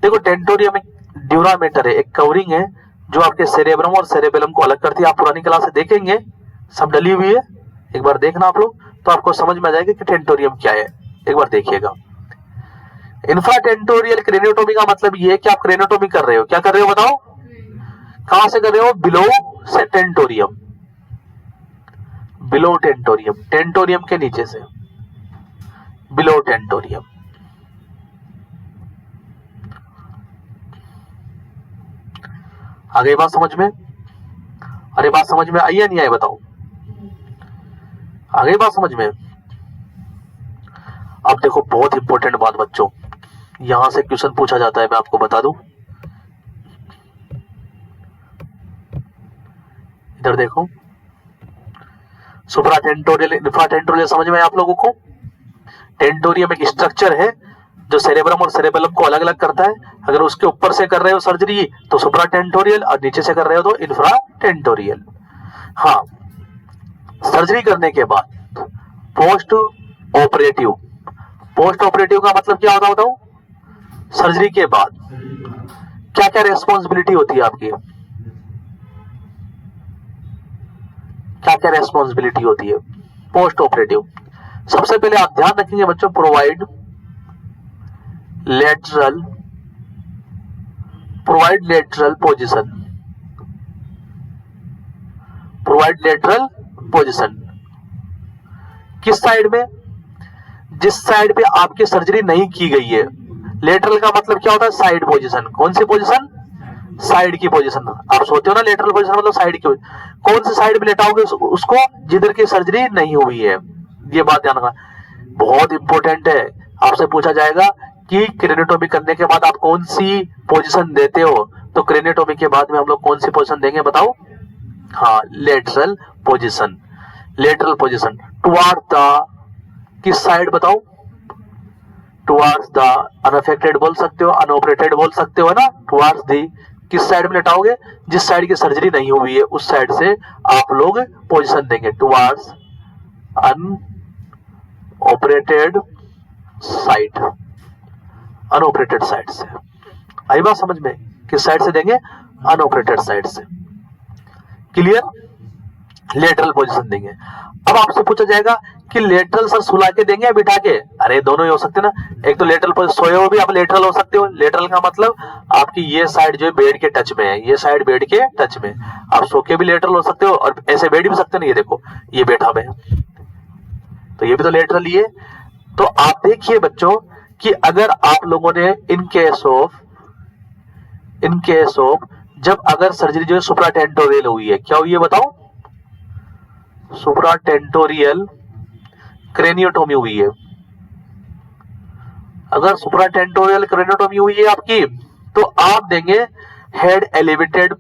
देखो टेंटोरियम एक ड्यूरामेटर है, एक कवरिंग है जो आपके सेरेब्रम और सेरेबेलम को अलग करती है। आप पुरानी क्लास से देखेंगे, सब डली हुई है, एक बार देखना आप लोग तो आपको समझ में आ जाएगा कि टेंटोरियम क्या है, एक बार देखिएगा। इंफ्राटेंटोरियल क्रेनियोटोमी का मतलब ये है कि आप क्रेनियोटोमी कर रहे हो, क्या कर रहे हो बताओ? कहां से कर रहे हो? बिलो से टेंटोरियम, बिलो टेंटोरियम, टेंटोरियम के नीचे से, बिलो टेंटोरियम। आगे बात समझ में? अरे बात समझ में आई या नहीं आई बताओ? आगे बात समझ में? अब देखो बहुत इंपॉर्टेंट बात बच्चों, यहां से क्वेश्चन पूछा जाता है, मैं आपको बता दूं। इधर देखो, सुप्राटेंटोरियल, इंफ्राटेंटोरियल समझ में आप लोगों को? टेंटोरियम एक स्ट्रक्चर है जो सेरेब्रम और सेरेबेलम को अलग अलग करता है। अगर उसके ऊपर से कर रहे हो सर्जरी तो सुप्राटेंटोरियल, और नीचे से कर रहे हो तो इंफ्राटेंटोरियल। हाँ, सर्जरी करने के बाद पोस्ट ऑपरेटिव, पोस्ट ऑपरेटिव का मतलब क्या होता है बताओ? सर्जरी के बाद क्या क्या रेस्पॉन्सिबिलिटी होती है आपकी? क्या क्या रेस्पॉन्सिबिलिटी होती है पोस्ट ऑपरेटिव? सबसे पहले आप ध्यान रखेंगे बच्चों, provide lateral position, provide lateral position किस साइड में? जिस साइड पे आपकी सर्जरी नहीं की गई है। लेटरल का मतलब क्या होता है? Side position. कौन सी पोजीशन? साइड की पोजीशन। आप सोचते हो ना लेटरल पोजीशन मतलब साइड की। कौन सी साइड पे लेटाओगे उसको? जिधर की सर्जरी नहीं हुई है। ये बात ध्यान रखना, बहुत इंपॉर्टेंट है। आपसे पूछा जाएगा कि क्रेनियोटोमी करने के बाद आप कौन सी पोजीशन देते हो, तो क्रेनियोटोमी के बाद में हम लोग कौन सी पोजीशन देंगे बताओ? हाँ, lateral position. Lateral position toward the, किस साइड बताओ? टुवार्ड्स द अनअफेक्टेड बोल सकते हो, अनऑपरेटेड बोल सकते हो ना। टुवार्ड्स दी, किस साइड में लेटाओगे? जिस साइड की सर्जरी नहीं हुई है उस साइड से आप लोग पोजीशन देंगे, टुवार्ड्स अनऑपरेटेड साइड, अनऑपरेटेड साइड से। आई बात समझ में? किस साइड से देंगे? अनऑपरेटेड साइड से। क्लियर? लेटरल पोजीशन देंगे। अब आपसे पूछा जाएगा कि लेटरल सर सुला के देंगे या बिठा के? अरे दोनों ही हो सकते ना। एक तो लेटरल पोजीशन, सोए हुए भी आप लेटरल हो सकते हो। लेटरल का मतलब आपकी ये साइड जो है बेड के टच में है, ये साइड बेड के टच में। आप सो के भी लेटरल हो सकते हो और ऐसे बैठ भी सकते हो। ये देखो ये बैठा में, तो ये भी तो लेटरल ही है। तो आप देखिए बच्चों कि अगर आप लोगों ने इन केस ऑफ जब अगर सर्जरी जो है सुप्राटेंटोरियल हुई है, क्या हुई है बताओ? सुप्राटेंटोरियल क्रेनियोटोमी हुई है। अगर सुप्राटेंटोरियल क्रेनियोटोमी हुई है आपकी, तो आप देंगे हेड एलिवेटेड,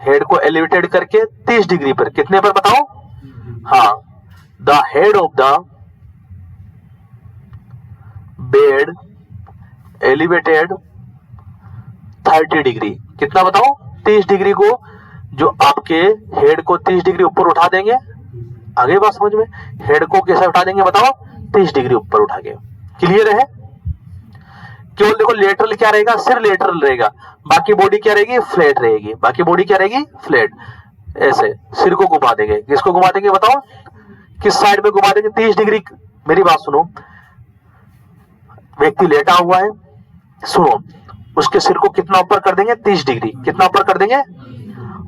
हेड को एलिवेटेड करके 30 डिग्री पर। कितने पर बताओ? हाँ, the head of the bed elevated 30 degree. कितना बताओ? 30 डिग्री को, जो आपके हेड को 30 डिग्री ऊपर उठा देंगे। आगे बात समझ में? हेड को कैसे उठा देंगे बताओ? 30 डिग्री ऊपर उठा के। क्लियर है? केवल देखो लेटरल क्या रहेगा? सिर लेटरल रहेगा, बाकी बॉडी क्या रहेगी? फ्लैट रहेगी। बाकी बॉडी क्या रहेगी? फ्लैट। ऐसे सिर को घुमा देंगे। किसको घुमा देंगे बताओ? किस साइड में घुमा देंगे? 30 डिग्री। मेरी बात सुनो, व्यक्ति लेटा हुआ है, सुनो, उसके सिर को कितना ऊपर कर देंगे? 30 डिग्री। कितना ऊपर कर देंगे?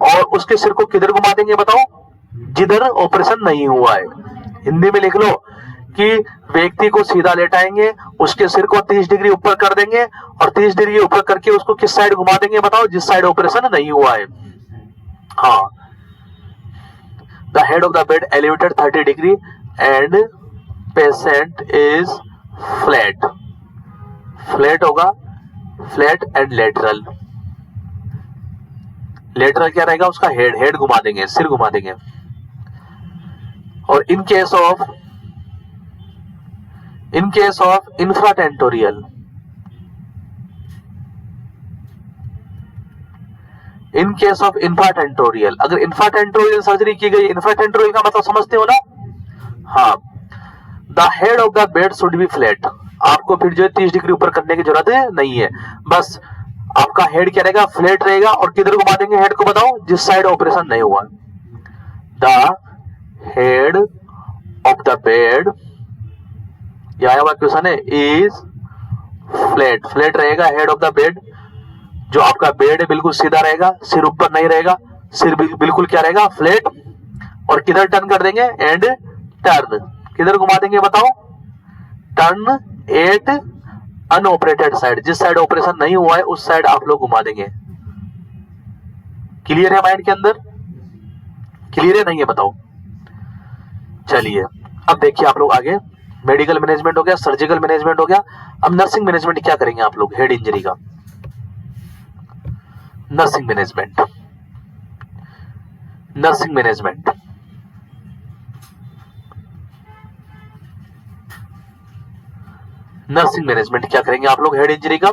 और उसके सिर को किधर घुमा देंगे बताओ? जिधर ऑपरेशन नहीं हुआ है। हिंदी में लिख लो कि व्यक्ति को सीधा लेटाएंगे, उसके सिर को 30 डिग्री ऊपर कर देंगे और 30 डिग्री ऊपर करके उसको किस साइड घुमा देंगे बताओ? जिस साइड ऑपरेशन नहीं हुआ है। हाँ, the head of the bed elevated 30 degree and patient is flat. Flat होगा, फ्लैट एंड लेटरल। लेटरल क्या रहेगा? उसका हेड, हेड घुमा देंगे, सिर घुमा देंगे। और in case of infratentorial, in case of अगर इंफ्राटेंटोरियल सर्जरी की गई, इंफ्राटेंटोरियल का मतलब समझते हो ना? हाँ, the head of the bed should be flat. आपको फिर जो है 30 डिग्री ऊपर करने की जरूरत नहीं है, बस आपका हेड क्या रहेगा, फ्लैट रहेगा। और किधर घुमा देंगे हेड को, बताओ, जिस साइड ऑपरेशन नहीं हुआ। The head of the bed, ये आया हुआ क्वेश्चन है, इज फ्लैट। फ्लैट रहेगा हेड ऑफ द बेड, जो आपका बेड है बिल्कुल सीधा रहेगा, सिर ऊपर नहीं रहेगा, सिर बिल्कुल क्या रहेगा, फ्लैट। और किधर टर्न कर देंगे, एंड टर्न, किधर घुमा देंगे बताओ, टर्न एट अनऑपरेटेड साइड, जिस साइड ऑपरेशन नहीं हुआ है उस साइड आप लोग घुमा देंगे। क्लियर है माइंड के अंदर, क्लियर है नहीं है बताओ। चलिए अब देखिए आप लोग आगे, मेडिकल मैनेजमेंट हो गया, सर्जिकल मैनेजमेंट हो गया, अब नर्सिंग मैनेजमेंट क्या करेंगे आप लोग हेड इंजरी का। Nursing management, nursing management, nursing management क्या करेंगे आप लोग हेड इंजरी का।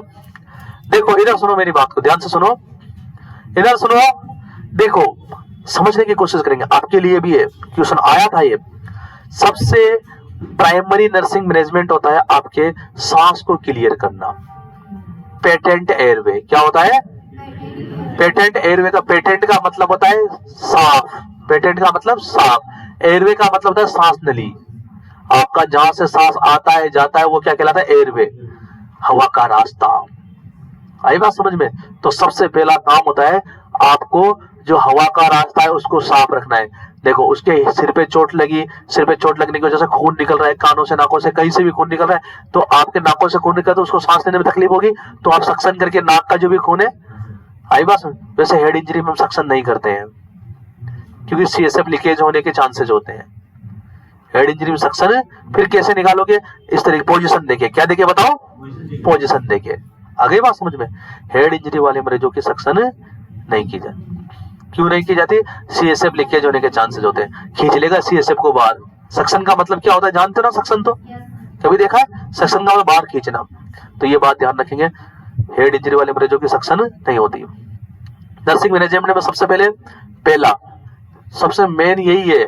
देखो इधर सुनो, मेरी बात को ध्यान से सुनो, इधर सुनो, देखो समझने की कोशिश करेंगे, आपके लिए भी है, क्वेश्चन आया था ये। सबसे प्राइमरी नर्सिंग मैनेजमेंट होता है आपके सांस को क्लियर करना, पेटेंट एयरवे। क्या होता है, पेटेंट एयरवे का, पेटेंट का मतलब होता है साफ, पेटेंट का मतलब साफ, एयरवे का मतलब होता है सांस नली। आपका जहां से सांस आता है जाता है वो क्या कहलाता है, एयरवे, हवा का रास्ता। आई बात समझ में। तो सबसे पहला काम होता है आपको जो हवा का रास्ता है उसको साफ रखना है। देखो उसके सिर पे चोट लगी, सिर पे चोट लगने की वजह से खून निकल रहा है, कानों से नाकों से कहीं से भी खून निकल रहा है, तो आपके नाकों से खून निकल तो उसको सांस लेने में तकलीफ होगी, तो आप सक्शन करके नाक का जो भी खून है, आई बात समझ। वैसे हेड इंजरी में हम सक्शन नहीं करते हैं क्योंकि सीएसएफ लीकेज होने के चांसेस होते हैं। हेड इंजरी में सक्शन फिर कैसे निकालोगे, इस तरीके पोजीशन देके, क्या देके बताओ, पोजीशन देके। आगे बात समझ में। हेड इंजरी वाले मरीजों की सक्शन नहीं की जाती। क्यों नहीं की जाती, सीएसएफ लीकेज होने के चांसेस होते हैं। खींच लेगा सीएसएफ को बाहर। सक्शन का मतलब क्या होता है जानते हो ना, सक्शन तो कभी देखा है, सक्शन का मतलब बाहर खींचना। तो ये बात ध्यान रखेंगे, हेड इंजरी वाले मरीजों की सक्शन नहीं होती। नर्सिंग मैनेजमेंट में सबसे पहले पहला सबसे मेन यही है,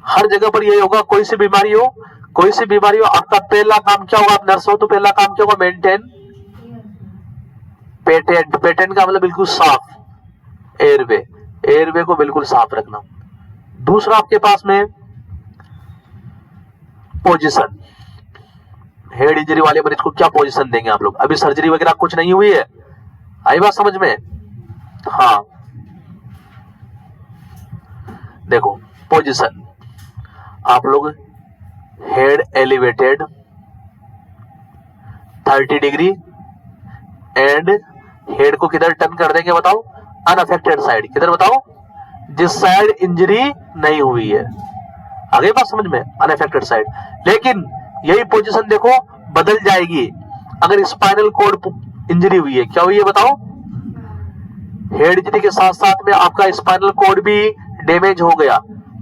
हर जगह पर यही होगा, कोई सी बीमारी हो, कोई सी बीमारी हो, आपका पहला काम क्या होगा, आप नर्स हो तो पहला काम क्या होगा, मेंटेन पेटेंट। पेटेंट का मतलब बिल्कुल साफ, एयरवे, एयरवे को बिल्कुल साफ रखना। दूसरा आपके पास में पोजीशन, हेड इंजरी वाले मरीज को क्या पोजीशन देंगे आप लोग। अभी सर्जरी वगैरह कुछ नहीं हुई है, आई बात समझ में। हाँ देखो पोजीशन, आप लोग head elevated 30 degree and head को किधर टर्न कर देंगे बताओ, अनअफेक्टेड साइड। किधर बताओ, जिस साइड इंजरी नहीं हुई है। आगे बात समझ में, अनअफेक्टेड साइड। लेकिन यही पोजीशन देखो बदल जाएगी अगर स्पाइनल कॉर्ड इंजरी हुई है। क्या हुई है बताओ, हेड इंजरी के साथ साथ में आपका स्पाइनल कॉर्ड भी डैमेज हो गया,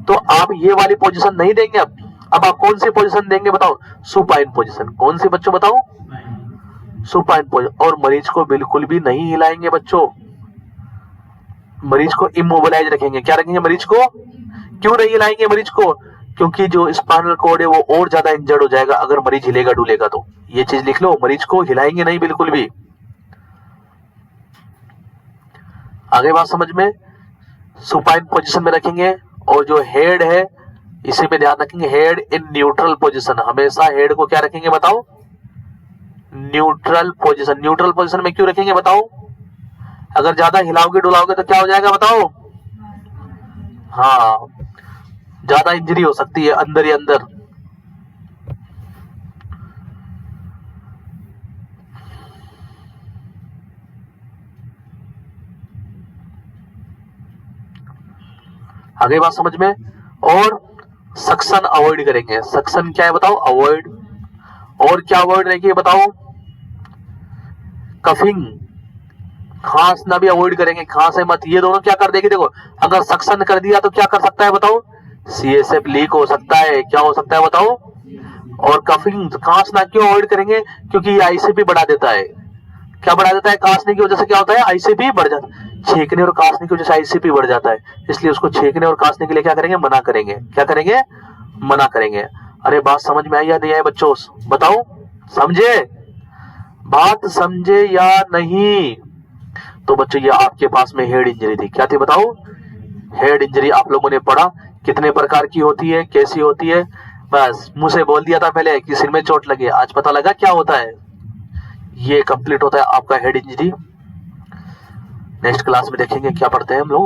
तो आप ये वाली पोजीशन नहीं देंगे। अब आप कौन सी पोजीशन देंगे बताओ, सुपाइन पोजीशन। कौन सी बच्चों बताओ, सुपाइन पोजीशन। और मरीज को बिल्कुल भी नहीं हिलाएंगे बच्चों, मरीज को इमोबिलाइज रखेंगे। क्या रखेंगे मरीज को, क्यों नहीं हिलाएंगे मरीज को, क्योंकि जो स्पाइनल कॉर्ड है वो और ज्यादा इंजर्ड हो जाएगा अगर मरीज हिलेगा डुलेगा तो। ये चीज लिख लो, मरीज को हिलाएंगे नहीं बिल्कुल भी। आगे बात समझ में, सुपाइन पोजीशन में रखेंगे। और जो हेड है इसी पे ध्यान रखेंगे, हेड इन न्यूट्रल पोजीशन। हमेशा हेड को क्या रखेंगे बताओ, न्यूट्रल पोजीशन। न्यूट्रल पोजीशन में क्यों रखेंगे बताओ, अगर ज्यादा हिलाओगे डुलाओगे तो क्या हो जाएगा बताओ, हाँ ज्यादा इंजरी हो सकती है अंदर ही अंदर। आगे बात समझ में। और सक्शन अवॉइड करेंगे। सक्शन क्या है बताओ, अवॉइड। और क्या अवॉइड रहेगी बताओ, कफिंग, खांसना भी अवॉइड करेंगे। खांसे मत, ये दोनों क्या कर देगी देखो, अगर सक्शन कर दिया तो क्या कर सकता है बताओ, सीएसएफ लीक हो सकता है। क्या हो सकता है बताओ, और कफिंग, खांसना क्यों अवॉइड करेंगे, क्योंकि ये आईसीपी बढ़ा देता है। क्या बढ़ा देता है, खांसने की वजह से क्या होता है, आईसीपी बढ़ जाता है। छींकने और खांसने की वजह से आईसीपी बढ़ जाता है, इसलिए उसको छींकने और खांसने के लिए क्या करेंगे, मना करेंगे। क्या करेंगे, मना करेंगे। अरे बात समझ में आई या नहीं आई बच्चों? बताओ, समझे? बात समझे या नहीं? तो बच्चों ये आपके पास में हेड इंजरी थी। क्या थी बताओ? Head injury. आप लोगों ने पढ़ा कितने प्रकार की होती है, कैसी होती है? बस मुंह से बोल दिया था पहले कि सिर में चोट लगी, आज पता लगा क्या होता है। ये कंप्लीट होता है आपका हेड इंजरी। नेक्स्ट क्लास में देखेंगे क्या पढ़ते हैं हम लोग।